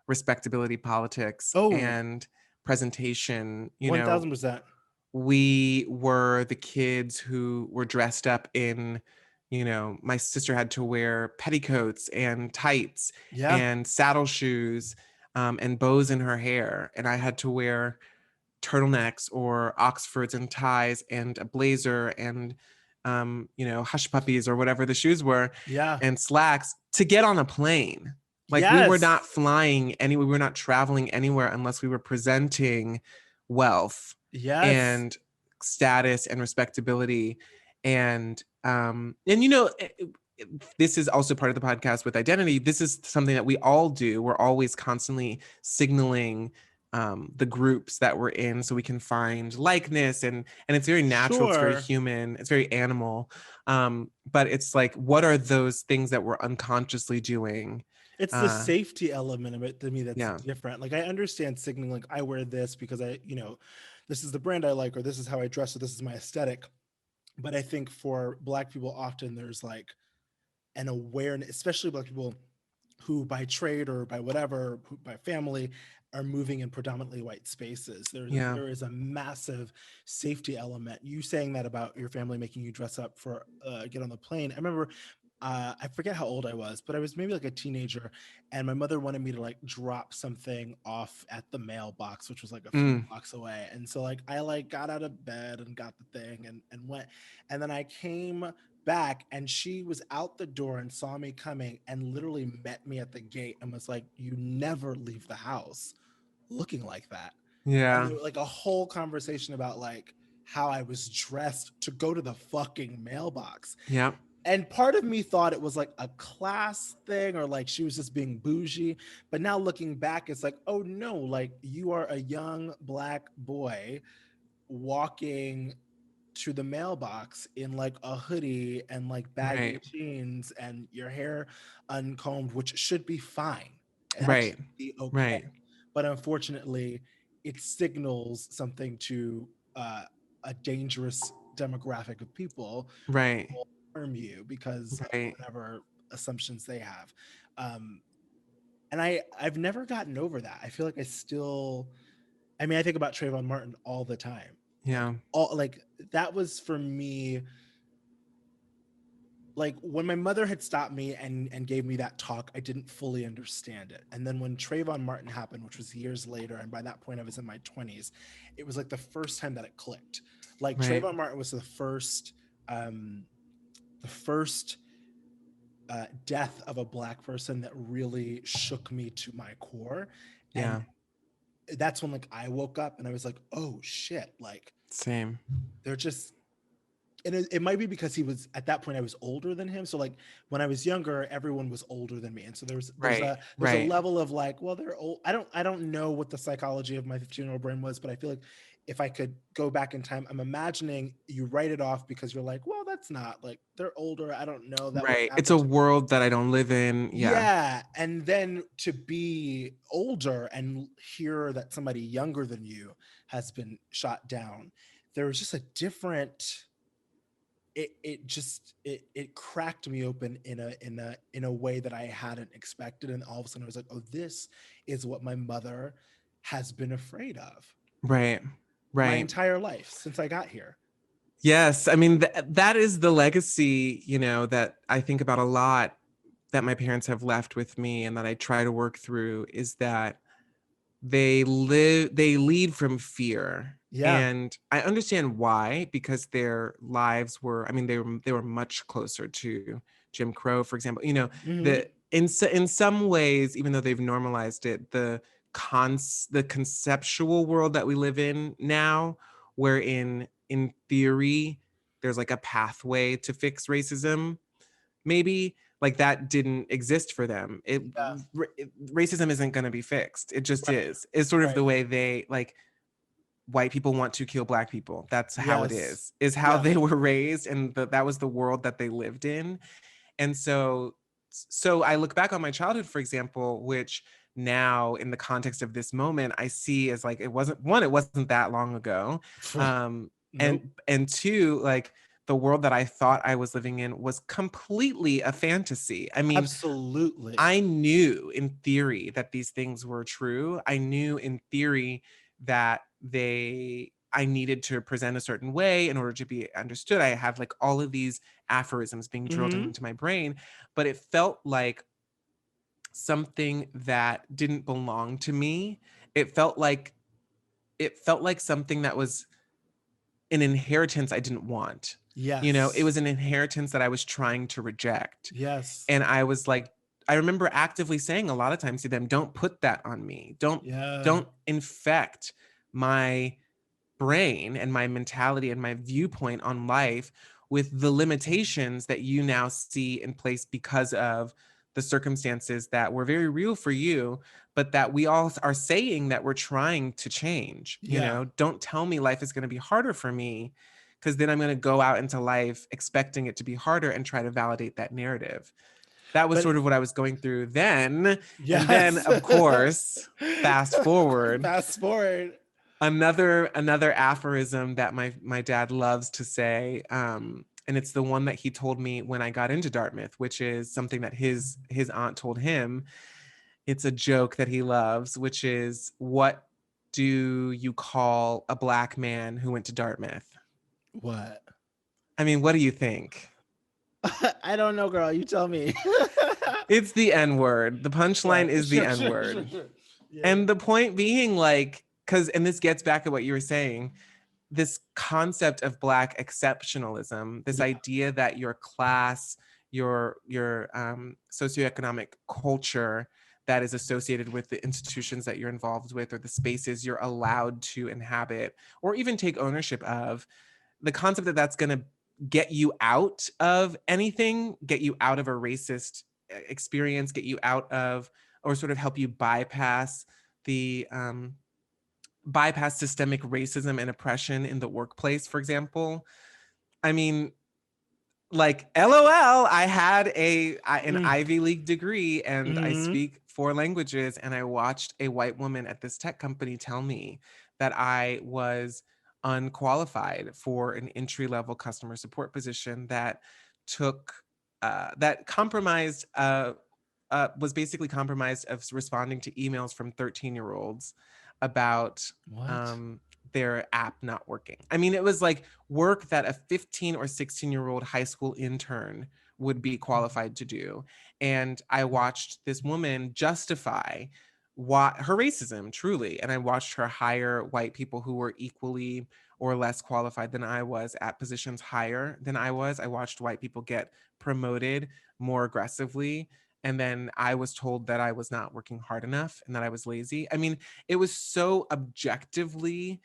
respectability politics Oh, and presentation. 1000%. We were the kids who were dressed up in, my sister had to wear petticoats and tights Yeah. and saddle shoes, and bows in her hair. And I had to wear turtlenecks or Oxfords and ties and a blazer and, hush puppies or whatever the shoes were, Yeah. and slacks to get on a plane. Like, we were Yes. not flying anywhere, we were not traveling anywhere unless we were presenting wealth Yes. and status and respectability. This is also part of the podcast with identity. This is something that we all do. We're always constantly signaling the groups that we're in so we can find likeness, and it's very natural, it's very Sure. human, it's very animal. But it's like, what are those things that we're unconsciously doing? It's the Uh, safety element of it to me that's yeah, different. Like I understand signaling like I wear this because this is the brand I like, or this is how I dress, or this is my aesthetic. But I think for black people often there's like an awareness, especially black people who by trade or by whatever, who by family are moving in predominantly white spaces. yeah, There is a massive safety element. You saying that about your family making you dress up for get on the plane. I remember I forget how old I was, but I was maybe like a teenager, and my mother wanted me to like drop something off at the mailbox, which was like a few mm, blocks away. And so like I like got out of bed and got the thing and went, and then I came back and she was out the door and saw me coming and literally met me at the gate and was like, "You never leave the house looking like that." And yeah, there was like a whole conversation about like how I was dressed to go to the fucking mailbox. yeah, And part of me thought it was like a class thing or like she was just being bougie. But now looking back, it's like, oh no, like you are a young black boy walking to the mailbox in like a hoodie and like baggy right, jeans and your hair uncombed, which should be fine. It right, actually be okay. right, But unfortunately, it signals something to uh, a dangerous demographic of people right, will harm you because of right. whatever assumptions they have. Um, and I've never gotten over that. I feel like I still, I mean, I think about Trayvon Martin all the time. Yeah, Like that was for me, like when my mother had stopped me and gave me that talk, I didn't fully understand it. And then when Trayvon Martin happened, which was years later, and by that point I was in my 20s, it was like the first time that it clicked. Like right. Trayvon Martin was the first death of a black person that really shook me to my core. And Yeah, that's when like I woke up and I was like, oh shit, like same. they're just, and it might be because he was at that point I was older than him. So like when I was younger, everyone was older than me, and so Right, there's a right, level of like, well, they're old. I don't know what the psychology of my 15-year-old brain was, but I feel like if I could go back in time, I'm imagining you write it off because you're like, well, that's not like they're older. I don't know that would right. It's happen a to me. world that I don't live in. Yeah, Yeah, and then to be older and hear that somebody younger than you has been shot down, there was just a different, it cracked me open in a way that I hadn't expected, and all of a sudden I was like, oh, this is what my mother has been afraid of right, my right. entire life since I got here. Yes, I mean that is the legacy, that I think about a lot that my parents have left with me and that I try to work through is that they lead from fear. Yeah. And I understand why, because their lives were, I mean, they were much closer to Jim Crow, for example. Hmm. The in some ways, even though they've normalized it, the conceptual world that we live in now, wherein in theory there's like a pathway to fix racism, maybe, like that didn't exist for them. Yeah. Racism isn't going to be fixed. It just Right. is. It's sort of Right. the way they like white people want to kill black people. That's how it Yes. is how Yeah. they were raised, and that was the world that they lived in. And so I look back on my childhood, for example, which now in the context of this moment I see as like, it wasn't that long ago. um Nope. and two, like the world that I thought I was living in was completely a fantasy. I mean, Absolutely. I knew in theory that these things were true. I knew in theory that I needed to present a certain way in order to be understood. I have like all of these aphorisms being drilled Hmm. into my brain, but it felt like something that didn't belong to me. It felt like something that was an inheritance I didn't want. It Yes. was an inheritance that I was trying to reject. Yes. And I was like, I remember actively saying a lot of times to them, don't put that on me. Yeah. Don't infect my brain and my mentality and my viewpoint on life with the limitations that you now see in place because of the circumstances that were very real for you, but that we all are saying that we're trying to change. Yeah. Don't tell me life is going to be harder for me, because then I'm going to go out into life expecting it to be harder and try to validate that narrative. that was But sort of what I was going through then. And then, yes. of course, fast forward, Fast forward. another aphorism that my dad loves to say, and it's the one that he told me when I got into Dartmouth, which is something that his aunt told him. It's a joke that he loves, which is, what do you call a black man who went to Dartmouth? What? I mean, what do you think? I don't know, girl. You tell me. It's the N word. The punchline What? is the Sure, N sure, sure, word. sure. Yeah, yeah. And the point being, like, because, and this gets back to what you were saying, this concept of black exceptionalism, this Yeah. idea that your class, your socioeconomic culture that is associated with the institutions that you're involved with or the spaces you're allowed to inhabit or even take ownership of, the concept that that's going to get you out of anything, get you out of a racist experience, get you out of, or sort of help you the bypass systemic racism and oppression in the workplace, for example. I mean, like, LOL, I had an Mm. Ivy League degree and I Hmm. speak 4 languages, and I watched a white woman at this tech company tell me that I was unqualified for an entry level customer support position that took that compromised was basically compromised of responding to emails from 13-year-olds about What? um, their app not working. I mean, it was like work that a 15 or 16-year-old high school intern would be qualified to do. And I watched this woman justify her racism, truly. And I watched her hire white people who were equally or less qualified than I was at positions higher than I was. I watched white people get promoted more aggressively, and then I was told that I was not working hard enough and that I was lazy. I mean, it was so objectively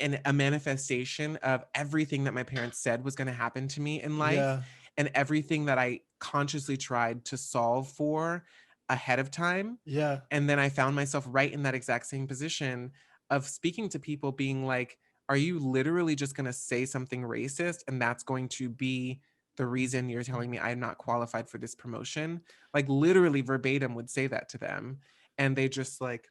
a manifestation of everything that my parents said was going to happen to me in life, Yeah. and everything that I consciously tried to solve for ahead of time. Yeah. And then I found myself right in that exact same position of speaking to people being like, are you literally just going to say something racist and that's going to be the reason you're telling me I'm not qualified for this promotion? Like, literally verbatim would say that to them, and they just like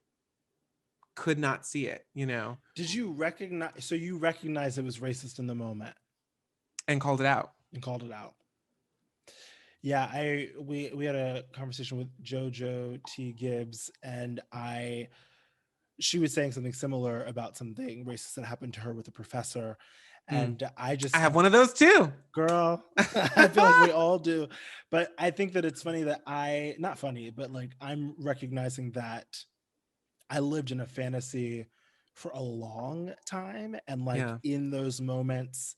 could not see it, Did you recognize? So you recognize it was racist in the moment and called it out. and called it out. Yeah, we had a conversation with JoJo T. Gibbs, and I she was saying something similar about something racist that happened to her with a professor, Mm. and I I just have have, one of those too. girl, I feel like we all do, but I think that it's funny that I not funny, but like I'm recognizing that I lived in a fantasy for a long time, and like Yeah. in those moments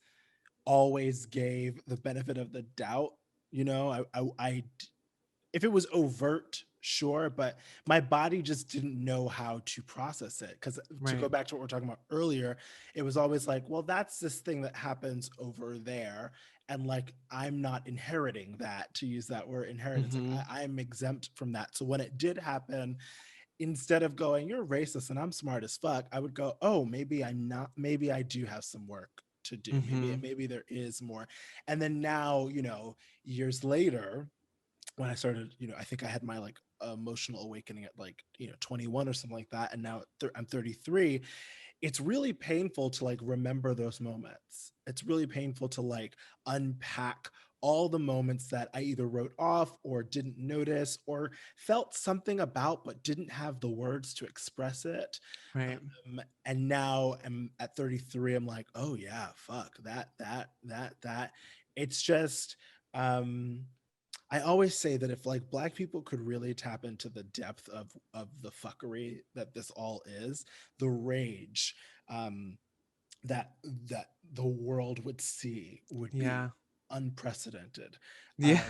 always gave the benefit of the doubt. I if it was overt, sure, but my body just didn't know how to process it. Because to go Right. back to what we are talking about earlier, it was always like, well, that's this thing that happens over there. And like, I'm not inheriting that, to use that word inheritance. Like, Mm-hmm. I'm exempt from that. So when it did happen, instead of going, you're racist and I'm smart as fuck, I would go, oh, maybe I'm not, maybe I do have some work to do. Maybe, Mm-hmm. maybe there is more. And then now, years later, when I started, I think I had my like emotional awakening at like, 21 or something like that. And now I'm 33. It's really painful to like remember those moments. It's really painful to like unpack all the moments that I either wrote off or didn't notice or felt something about but didn't have the words to express it. Right. And now I'm at 33. I'm like, oh yeah, fuck that. It's just, um, I always say that if like black people could really tap into the depth of the fuckery that this all is, the rage, um, that that the world would see would be Yeah. unprecedented. Yeah.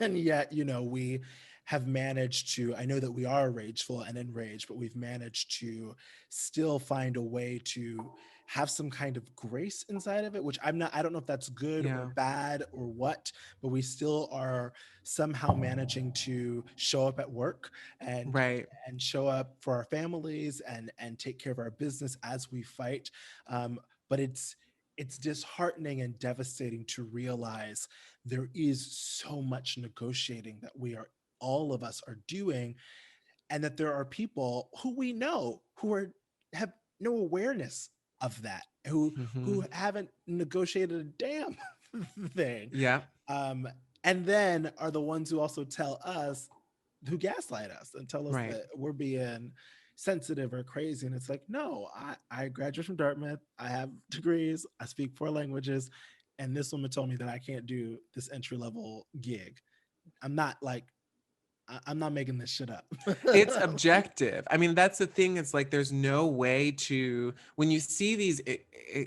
And yet, we have managed to, I know that we are rageful and enraged, but we've managed to still find a way to have some kind of grace inside of it, which I don't know if that's good or Yeah. bad or what, but we still are somehow managing to show up at work and Right. show up for our families and take care of our business as we fight. But it's disheartening and devastating to realize there is so much negotiating that we are all of us are doing, and that there are people who we know who are have no awareness of that, who Mhm. haven't negotiated a damn thing, Yeah, um, and then are the ones who also tell us, who gaslight us and tell us right. that we're being sensitive or crazy. And it's like, no, I graduated from Dartmouth. I have degrees. I speak 4 languages. And this woman told me that I can't do this entry level gig. I'm not like, I'm not making this shit up. It's objective. I mean, that's the thing. It's like there's no way to, when you see these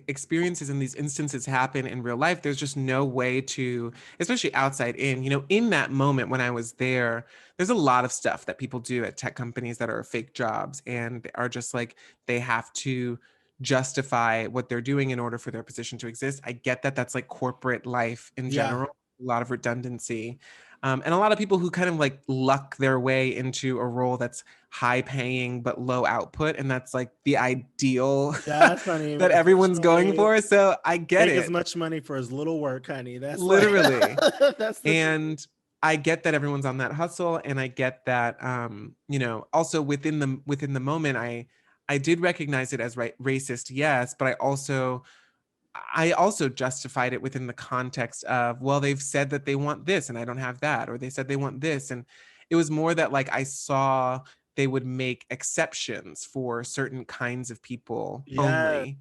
experiences and these instances happen in real life, there's just no way to, especially outside in, in that moment when I was there, there's a lot of stuff that people do at tech companies that are fake jobs and are just like, they have to justify what they're doing in order for their position to exist. I get that that's like corporate life in Yeah. general, a lot of redundancy. And a lot of people who kind of like luck their way into a role that's high paying but low output. And that's like the ideal Yeah, that's funny. that everyone's going Unfortunately, for. So I get make as it, much money for as little work, honey. That's like, literally. that's the truth. And I get that everyone's on that hustle. And I get that, also within the moment, I did recognize it as racist, yes, but I also justified it within the context of, well, they've said that they want this and I don't have that, or they said they want this. And it was more that like I saw they would make exceptions for certain kinds of people Yeah. only.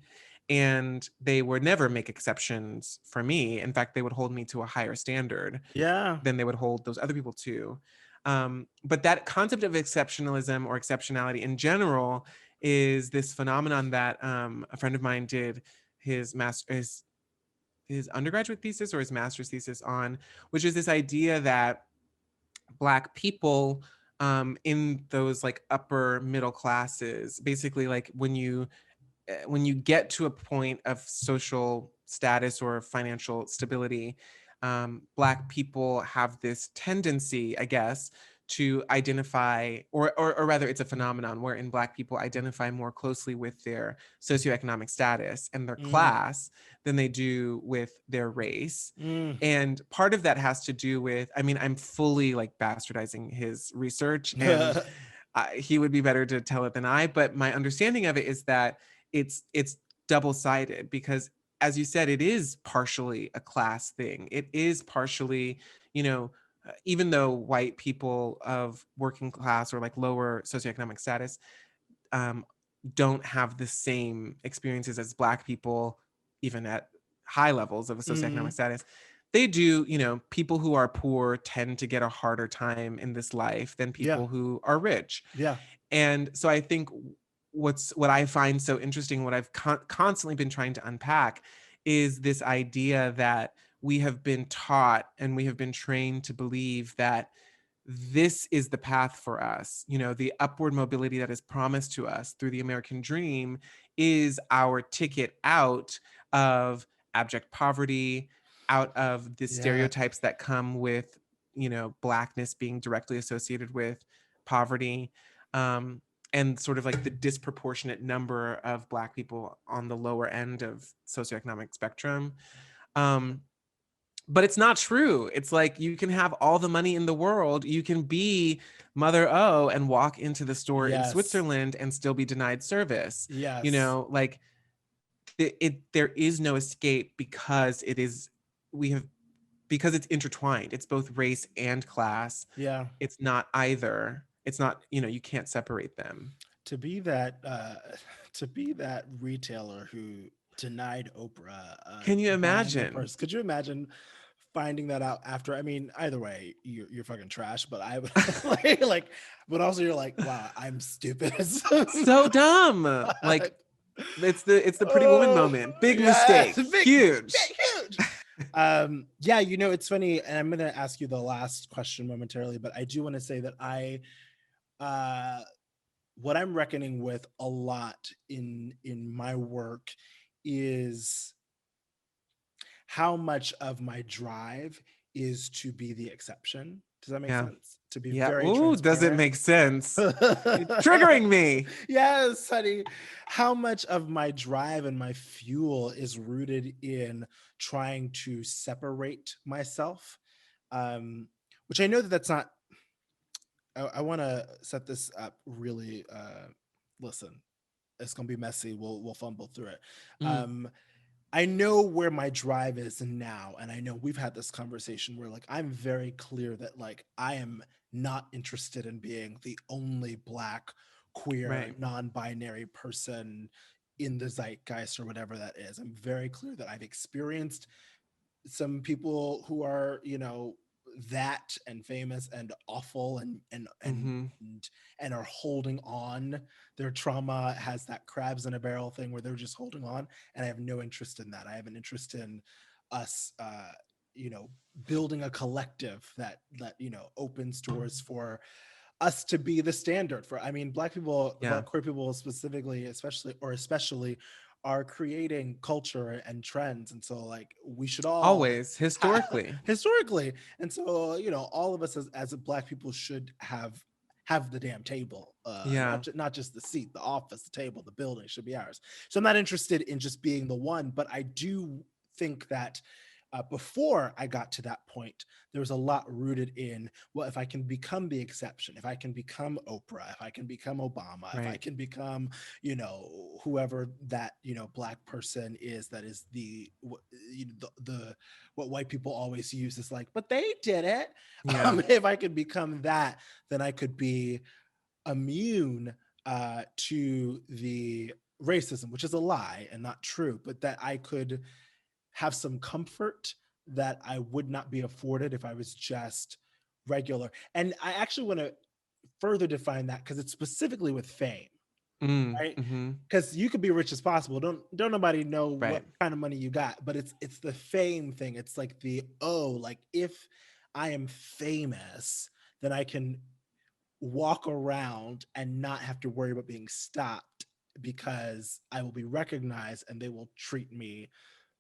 And they would never make exceptions for me. In fact, they would hold me to a higher standard Yeah. than they would hold those other people to. But that concept of exceptionalism or exceptionality in general is this phenomenon that a friend of mine did his undergraduate thesis or his master's thesis on, which is this idea that Black people in those like upper middle classes, basically like when you get to a point of social status or financial stability, Black people have this tendency, I guess, to identify, or rather, it's a phenomenon wherein Black people identify more closely with their socioeconomic status and their Mm, class than they do with their race. mm. And part of that has to do with, I mean, I'm fully like bastardizing his research, and he would be better to tell it than I. But my understanding of it is that it's double-sided because, as you said, it is partially a class thing. It is partially, you know even though white people of working class or like lower socioeconomic status um, don't have the same experiences as Black people, even at high levels of a socioeconomic Mhm. status. They do, people who are poor tend to get a harder time in this life than Yeah. people who are rich. Yeah. And so I think what I find so interesting, what I've constantly been trying to unpack, is this idea that we have been taught and we have been trained to believe that this is the path for us. The upward mobility that is promised to us through the American dream is our ticket out of abject poverty, out of the Yeah. stereotypes that come with, Blackness being directly associated with poverty. Um, and sort of like the disproportionate number of Black people on the lower end of socioeconomic spectrum. Um, but it's not true. It's like you can have all the money in the world. You can be Mother O and walk into the store in Yes. Switzerland and still be denied service. Yes. Like there is no escape because we have because it's intertwined. It's both race and class. Yeah. It's not either. It's not, you can't separate them. To be that to be that retailer who denied Oprah Can you buying a imagine? purse. Could you imagine finding that out after? I mean, either way, you're fucking trash, but I would like, but also you're like, wow, I'm stupid. So dumb. Like Fuck. it's the Pretty Woman Oh, moment. Big yeah, mistake. big, Huge. big, huge. Yeah, it's funny, and I'm gonna ask you the last question momentarily, but I do want to say that uh what I'm reckoning with a lot in my work is how much of my drive is to be the exception Does that make Yeah. sense? To be Yeah. very Ooh, does it transparent. make sense? It's triggering me. Yes, honey. How much of my drive and my fuel is rooted in trying to separate myself? Um, which I know that that's not. I want to set this up really. Listen, it's gonna be messy. We'll fumble through it. Mm, Um, I know where my drive is now, and I know we've had this conversation where like I'm very clear that like I am not interested in being the only black, queer, right. non-binary person in the zeitgeist or whatever that is. I'm very clear that I've experienced some people who are, that and famous and awful Mm-hmm. and are holding on. Their trauma has that crabs in a barrel thing where they're just holding on, and I have no interest in that. I have an interest in us, you know building a collective that opens doors for us to be the standard for. I mean, black people, Yeah. black queer people specifically, especially are creating culture and trends, and so like we should all Always, historically. historically. And so all of us as black people should have the damn table, Yeah. not just the seat, the office, the table, the building should be ours. So I'm not interested in just being the one, but I do think that before I got to that point, there was a lot rooted in, well, if I can become the exception, if I can become Oprah, if I can become Obama, if I Right. can become, whoever that, black person is, that is the what white people always use is like, but they did it. Yeah. If I could become that, then I could be immune to the racism, which is a lie and not true, but that I could have some comfort that I would not be afforded if I was just regular. And I actually want to further define that because it's specifically with fame, Mm, right? mm-hmm. Because you could be rich as possible. Don't nobody know what Right. kind of money you got, but it's the fame thing. It's like like if I am famous, then I can walk around and not have to worry about being stopped because I will be recognized and they will treat me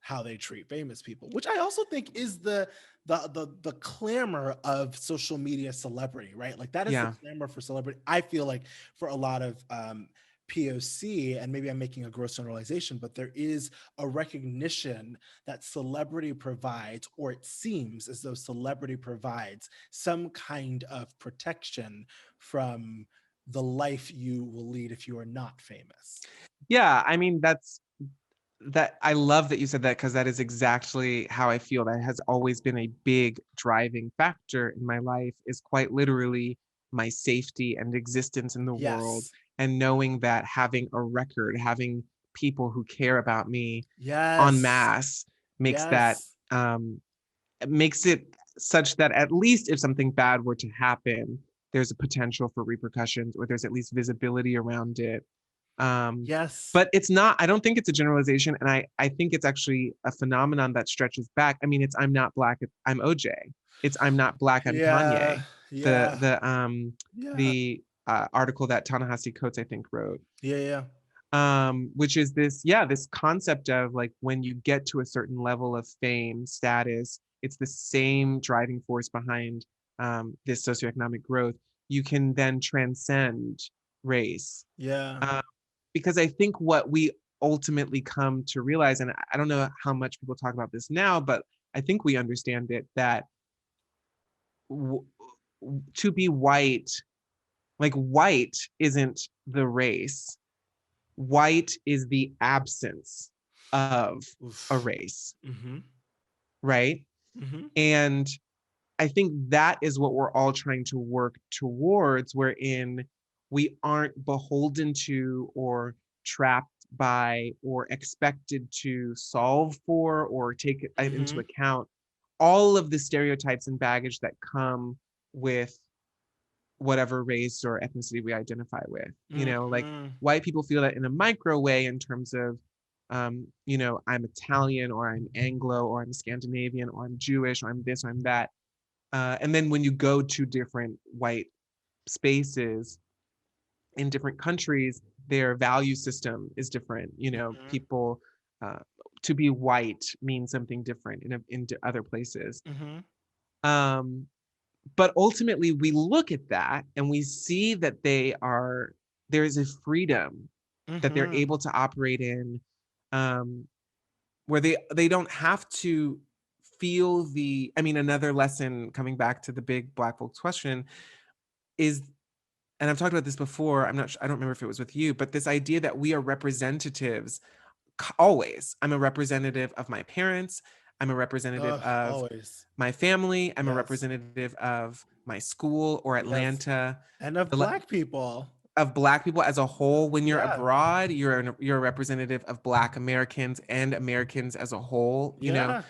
how they treat famous people, which I also think is the clamor of social media celebrity, right? Like that is the Yeah. clamor for celebrity. I feel like for a lot of POC, and maybe I'm making a gross generalization, but there is a recognition that celebrity provides, or it seems as though celebrity provides some kind of protection from the life you will lead if you are not famous. Yeah. I mean, that I love that you said that because that is exactly how I feel. That has always been a big driving factor in my life, is quite literally my safety and existence in the world. Yes. And knowing that having a record, having people who care about me en Yes. masse makes that Yes. makes it such that at least if something bad were to happen, there's a potential for repercussions, or there's at least visibility around it. Um, Yes. but it's not, I don't think it's a generalization. And I think it's actually a phenomenon that stretches back. I mean, it's I'm not black, I'm OJ. It's I'm not black, I'm Yeah. Kanye. The Yeah. the um Yeah. the article that Ta-Nehisi Coates, I think, wrote, Yeah. Yeah. which is this concept of like when you get to a certain level of fame status, it's the same driving force behind this socioeconomic growth. You can then transcend race, Yeah. uh, because I think what we ultimately come to realize, and I don't know how much people talk about this now, but I think we understand it, that w- to be white, like white isn't the race, white is the absence of a Oof. race, Mm-hmm. right? Mm-hmm. And I think that is what we're all trying to work towards, wherein we aren't beholden to or trapped by or expected to solve for or take into Mm-hmm. account all of the stereotypes and baggage that come with whatever race or ethnicity we identify with. Like Mm-hmm. white people feel that in a micro way in terms of, I'm Italian, or I'm Anglo, or I'm Scandinavian, or I'm Jewish, or I'm this, or I'm that. And then when you go to different white spaces in different countries, their value system is different. Mm-hmm. People, uh, to be white means something different in other places. Mm-hmm. Um, But ultimately we look at that and we see that there is a freedom that they're Mhm. able to operate in, um, where they don't have to feel the, I mean, another lesson coming back to the big black folks question is, and I've talked about this before, I'm not I don't remember if it was with you, but this idea that we are representatives always. I'm a representative of my parents. I'm a representative Ugh, of always. my family. I'm a Yes. representative of my school or Yes. Atlanta, And of the Black people. of Black people as a whole. When you're Yeah. abroad, you're a representative of Black Americans and Americans as a whole. You know, Yeah.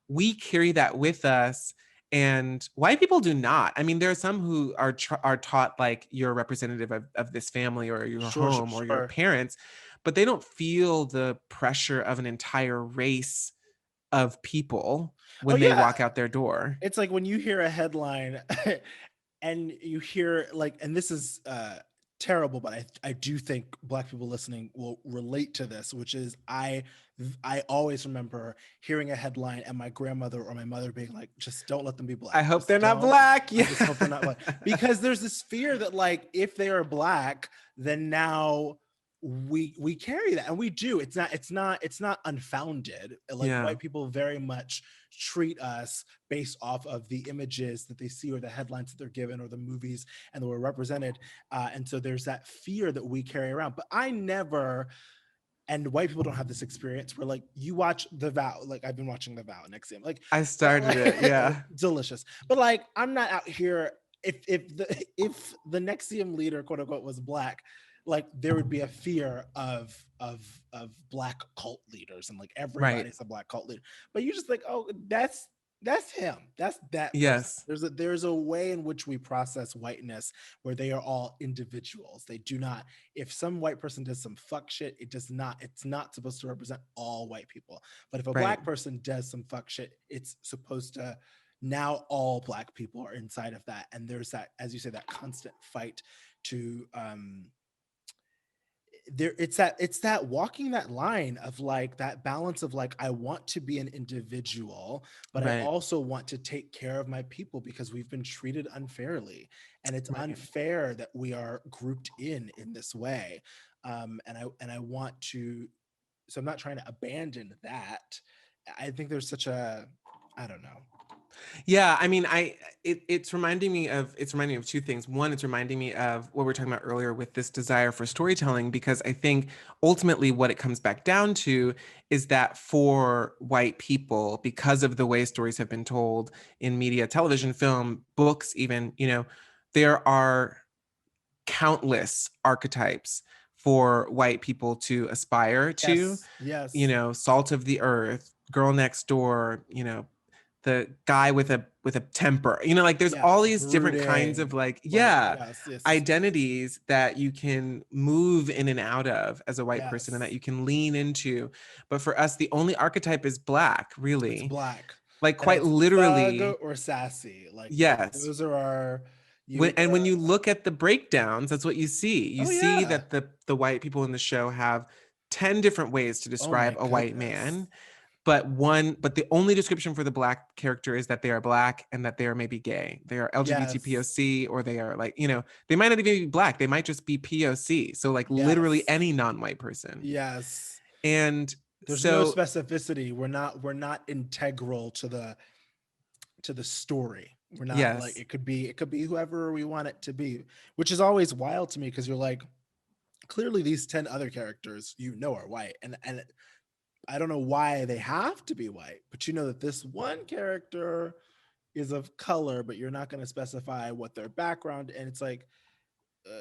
we carry that with us, and white people do not. I mean, there are some who are taught like you're a representative of this family or your Sure, sure, home or your sure. parents, but they don't feel the pressure of an entire race of people Oh, when they yeah. walk out their door. It's like when you hear a headline and you hear like, and this is terrible, but I do think Black people listening will relate to this, which is I always remember hearing a headline and my grandmother or my mother being like, just don't let them be I Black. hope Just they're not don't. Black. I Yeah. just hope they're not Black. Because there's this fear that like if they are Black, then now we carry that, and we do. It's not unfounded. Like Yeah. white people very much treat us based off of the images that they see or the headlines that they're given or the movies and that we're represented. And so there's that fear that we carry around. But I never, and white people don't have this experience where like you watch The Vow, like I've been watching The Vow next time, like, I but started it. like Yeah. delicious. But like I'm not out here if the Nexium leader, quote unquote, was Black, like there would be a fear of Black cult leaders and like Right. everybody's a Black cult leader. But you just like, oh, that's him. That's that person. Yes. There's a way in which we process whiteness where they are all individuals. They do not, if some white person does some fuck shit, it's not supposed to represent all white people. But if a Right. Black person does some fuck shit, it's supposed to, now all Black people are inside of that. And there's that, as you say, that constant fight to there it's that walking that line of like that balance of like I want to be an individual, but I Right. also want to take care of my people because we've been treated unfairly, and it's Right. unfair that we are grouped in this way. And I want to, so I'm not trying to abandon that. I think there's such a, I don't know. Yeah, I mean, it's reminding me of two things. One, it's reminding me of what we were talking about earlier with this desire for storytelling, because I think ultimately what it comes back down to is that for white people, because of the way stories have been told in media, television, film, books, even, there are countless archetypes for white people to aspire to, Yes, yes, salt of the earth, girl next door, the guy with a temper, like there's yeah, all these different kinds of brooding, like, like yeah, yes, yes, yes, yes, identities that you can move in and out of as a white person and that yes. you can lean into. But for us, the only archetype is Black, It's really. Black, Like and quite it's thug literally. or sassy. Like Yes. those are our, you And when either, you look at the breakdowns, that's what you see. You oh see yeah, that the white people in the show have 10 different ways to oh my describe a white goodness, man, but the only description for the Black character is that they are Black and that they are maybe gay. They are LGBT yes, POC, or they are like, they might not even be Black. They might just be POC. So like literally yes, any non-white person. yes. And There's no so, specificity. We're not integral to the story. We're not like, yes. it could be whoever we want it to be, which is always wild to me because you're like, clearly these 10 other characters are white, and I don't know why they have to be white, but you know that this one character is of color, but you're not going to specify what their background, and it's like uh,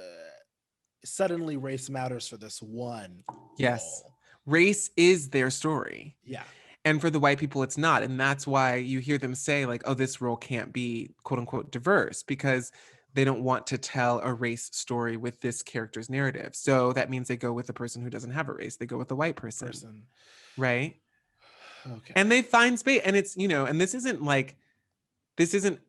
suddenly race matters for this one Yes. role. Race is their story. Yeah. And for the white people, it's not. And that's why you hear them say, like, oh, this role can't be quote unquote diverse, because they don't want to tell a race story with this character's narrative. So that means they go with the person who doesn't have a race. They go with the white person. Person. Right. Okay. And they find space. And it's, and this isn't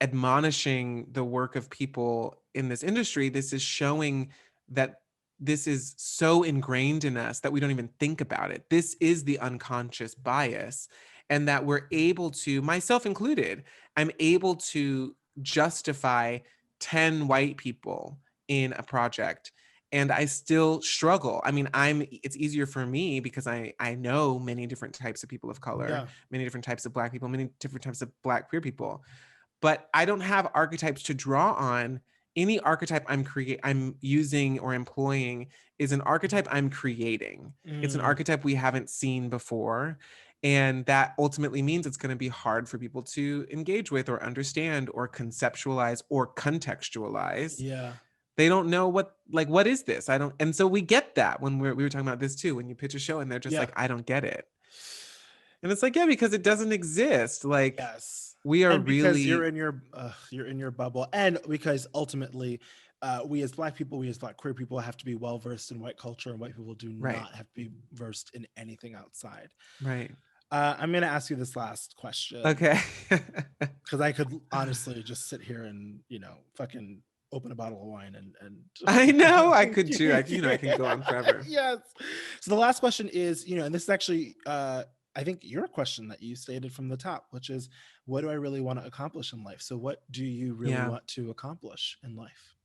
admonishing the work of people in this industry. This is showing that this is so ingrained in us that we don't even think about it. This is the unconscious bias, and that we're able to, myself included, I'm able to justify 10 white people in a project, and I still struggle. I mean, it's easier for me because I know many different types of people of color, Yeah. many different types of black people, many different types of black queer people, but I don't have archetypes to draw on. Any archetype I'm using or employing is an archetype I'm creating. It's an Mm, archetype we haven't seen before. And that ultimately means it's going to be hard for people to engage with or understand or conceptualize or contextualize. yeah. They don't know what is this? I don't. And so we get that when we were talking about this too, when you pitch a show and they're just Yeah. like, I don't get it. And it's like, yeah, because it doesn't exist. Like, Yes. we are And because really you're in your bubble, and because ultimately, we as Black people, we as Black queer people have to be well versed in white culture, and white people do right, not have to be versed in anything outside. right. I'm gonna ask you this last question Okay. because I could honestly just sit here and fucking open a bottle of wine and I know I could too. I can go on forever. yes. So the last question is, and this is actually I think your question that you stated from the top, which is, what do I really want to accomplish in life? So what do you really Yeah. want to accomplish in life?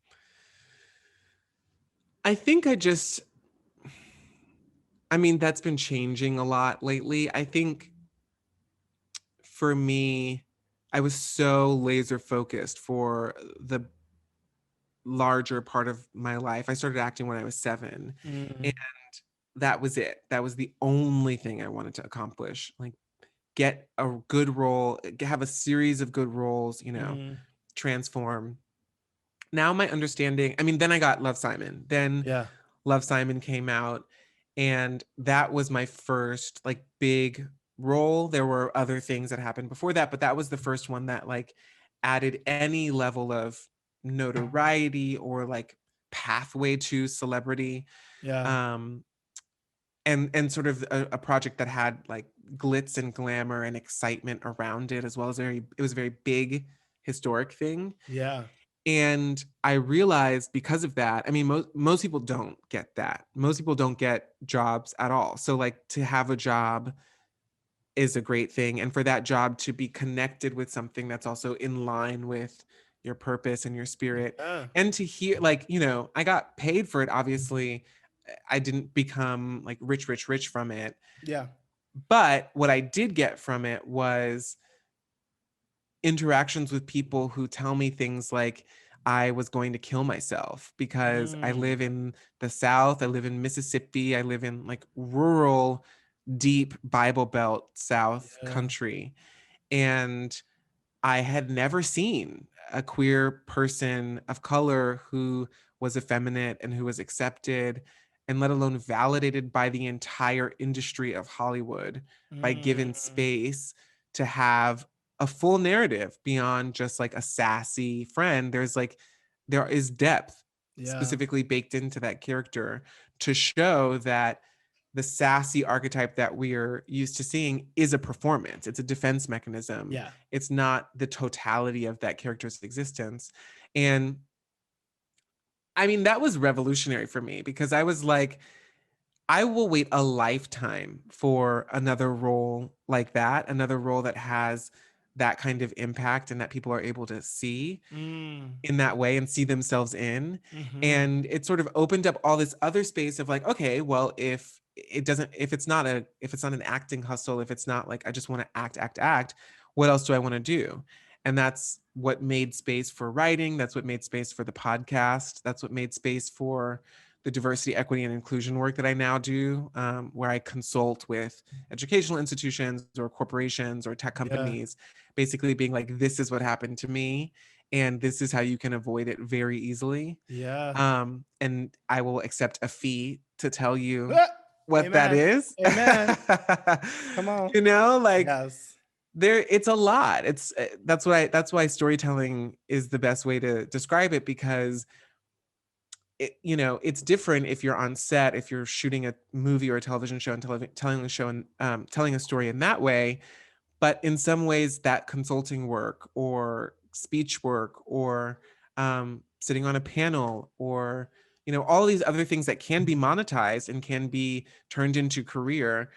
I think I mean, that's been changing a lot lately. I think for me, I was so laser focused for the larger part of my life. I started acting when I was 7, and Mm, that was it. That was the only thing I wanted to accomplish. Like, get a good role, have a series of good roles, mm, transform. Now my understanding, I mean, then I got Love Simon. Then yeah. Love Simon came out, and that was my first like big role. There were other things that happened before that, but that was the first one that like added any level of notoriety or like pathway to celebrity. Yeah. Um and sort of a project that had like glitz and glamour and excitement around it, as well as it was a very big historic thing. Yeah. And I realized because of that, I mean, most people don't get that. Most people don't get jobs at all. So like, to have a job is a great thing, and for that job to be connected with something that's also in line with your purpose and your spirit, Yeah. and to hear like, I got paid for it, obviously. I didn't become like rich from it, Yeah. but what I did get from it was interactions with people who tell me things like I was going to kill myself because I Mm, live in the South, I live in Mississippi, I live in like rural, deep Bible Belt South yeah. country. And I had never seen a queer person of color who was effeminate and who was accepted, and let alone validated by the entire industry of Hollywood, by given Mm, space to have a full narrative beyond just like a sassy friend. There is depth yeah. specifically baked into that character to show that the sassy archetype that we're used to seeing is a performance. It's a defense mechanism. Yeah. It's not the totality of that character's existence. And I mean, that was revolutionary for me because I was like, I will wait a lifetime for another role like that, another role that has that kind of impact and that people are able to see Mm, in that way and see themselves in. mhm. And it sort of opened up all this other space of like, okay, well, if it's not an acting hustle, if it's not like I just want to act, what else do I want to do? And that's what made space for writing. That's what made space for the podcast. That's what made space for the diversity, equity, and inclusion work that I now do, where I consult with educational institutions or corporations or tech Yeah. companies, basically being like, this is what happened to me, and this is how you can avoid it very easily. Yeah. And I will accept a fee to tell you Ah! what that Amen. is. Amen. Come on. Like, Yes. it's a lot. That's why storytelling is the best way to describe it, because it's different if you're on set, if you're shooting a movie or a television show and telling a show and telling a story in that way. But in some ways, that consulting work or speech work or sitting on a panel or all these other things that can be monetized and can be turned into career,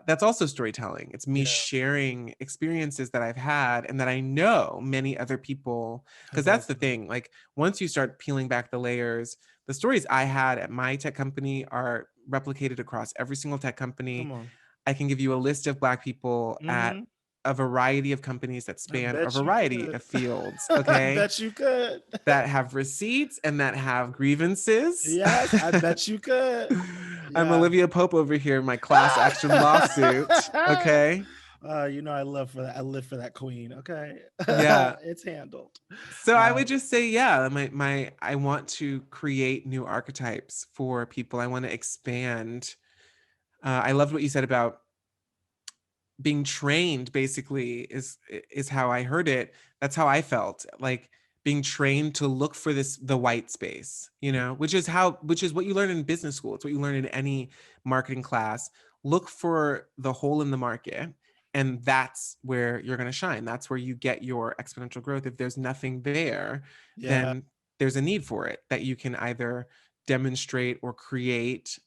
that's also storytelling. It's me Yeah. sharing experiences that I've had and that I know many other people, because Have that's the also. thing. Like once you start peeling back the layers, the stories I had at my tech company are replicated across every single tech Come company. on. I can give you a list of Black people at Mhm. a variety of companies that I span a bet you variety could. of fields, I okay? bet you could. That have receipts and that have grievances. Yes, I bet you could. I'm Yeah. Olivia Pope over here in my class action lawsuit, okay? I love for that. I live for that queen. Okay. Yeah. It's handled. So I would Um, just say, yeah, my I want to create new archetypes for people. I want to expand. I loved what you said about being trained basically is how I heard it. That's how I felt. Like being trained to look for the white space, which is what you learn in business school. It's what you learn in any marketing class. Look for the hole in the market, and that's where you're going to shine. That's where you get your exponential growth. If there's nothing there, yeah. then there's a need for it that you can either demonstrate or create.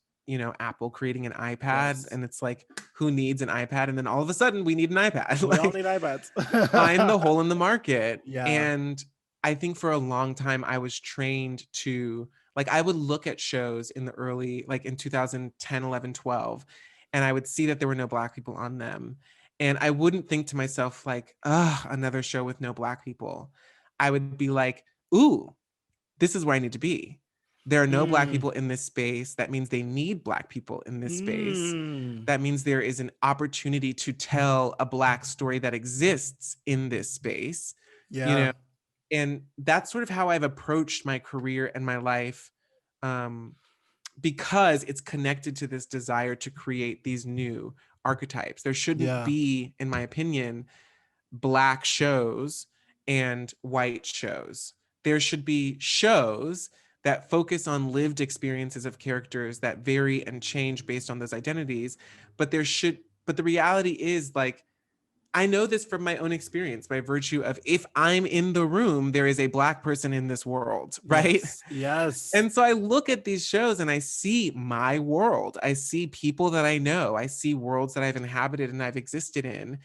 Apple creating an iPad, Yes. and it's like, who needs an iPad? And then all of a sudden we need an iPad. We all Like, need iPads. find the hole in the market. Yeah. And I think for a long time I was trained to, like, I would look at shows in the early, like in 2010, 11, 12, and I would see that there were no Black people on them. And I wouldn't think to myself, like, another show with no Black people. I would be like, ooh, this is where I need to be. There are no Black Mm. people in this space. That means they need Black people in this space. Mm. That means there is an opportunity to tell a Black story that exists in this space, you Yeah. know? And that's sort of how I've approached my career and my life, um, because it's connected to this desire to create these new archetypes. There shouldn't Yeah. be, in my opinion, Black shows and white shows. There should be shows that focus on lived experiences of characters that vary and change based on those identities. But the reality is, like, I know this from my own experience by virtue of, if I'm in the room, there is a Black person in this world, right? Yes. Yes. And so I look at these shows and I see my world. I see people that I know. I see worlds that I've inhabited and I've existed in.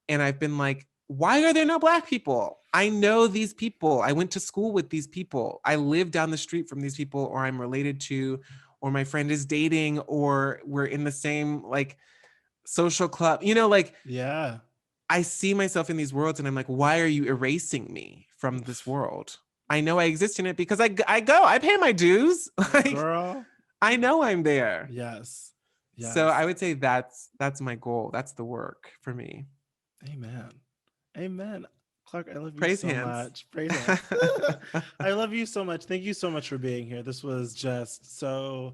And I've been like, why are there no Black people? I know these people. I went to school with these people. I live down the street from these people, or I'm related to, or my friend is dating, or we're in the same, like, social club. Like, Yeah. I see myself in these worlds and I'm like, why are you erasing me from this world? I know I exist in it because I pay my dues. Like, Girl. I know I'm there. Yes. So Yes. I would say that's my goal. That's the work for me. Amen. Amen. Clark, I love you Praise so hands. much. Praise hands. I love you so much. Thank you so much for being here. This was just so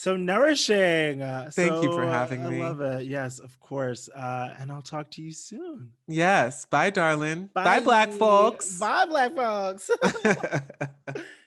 nourishing. Thank you for having I me. love it. Yes, of course. And I'll talk to you soon. Yes. Bye, darling. Bye, Black Bye. folks. Bye, Black folks.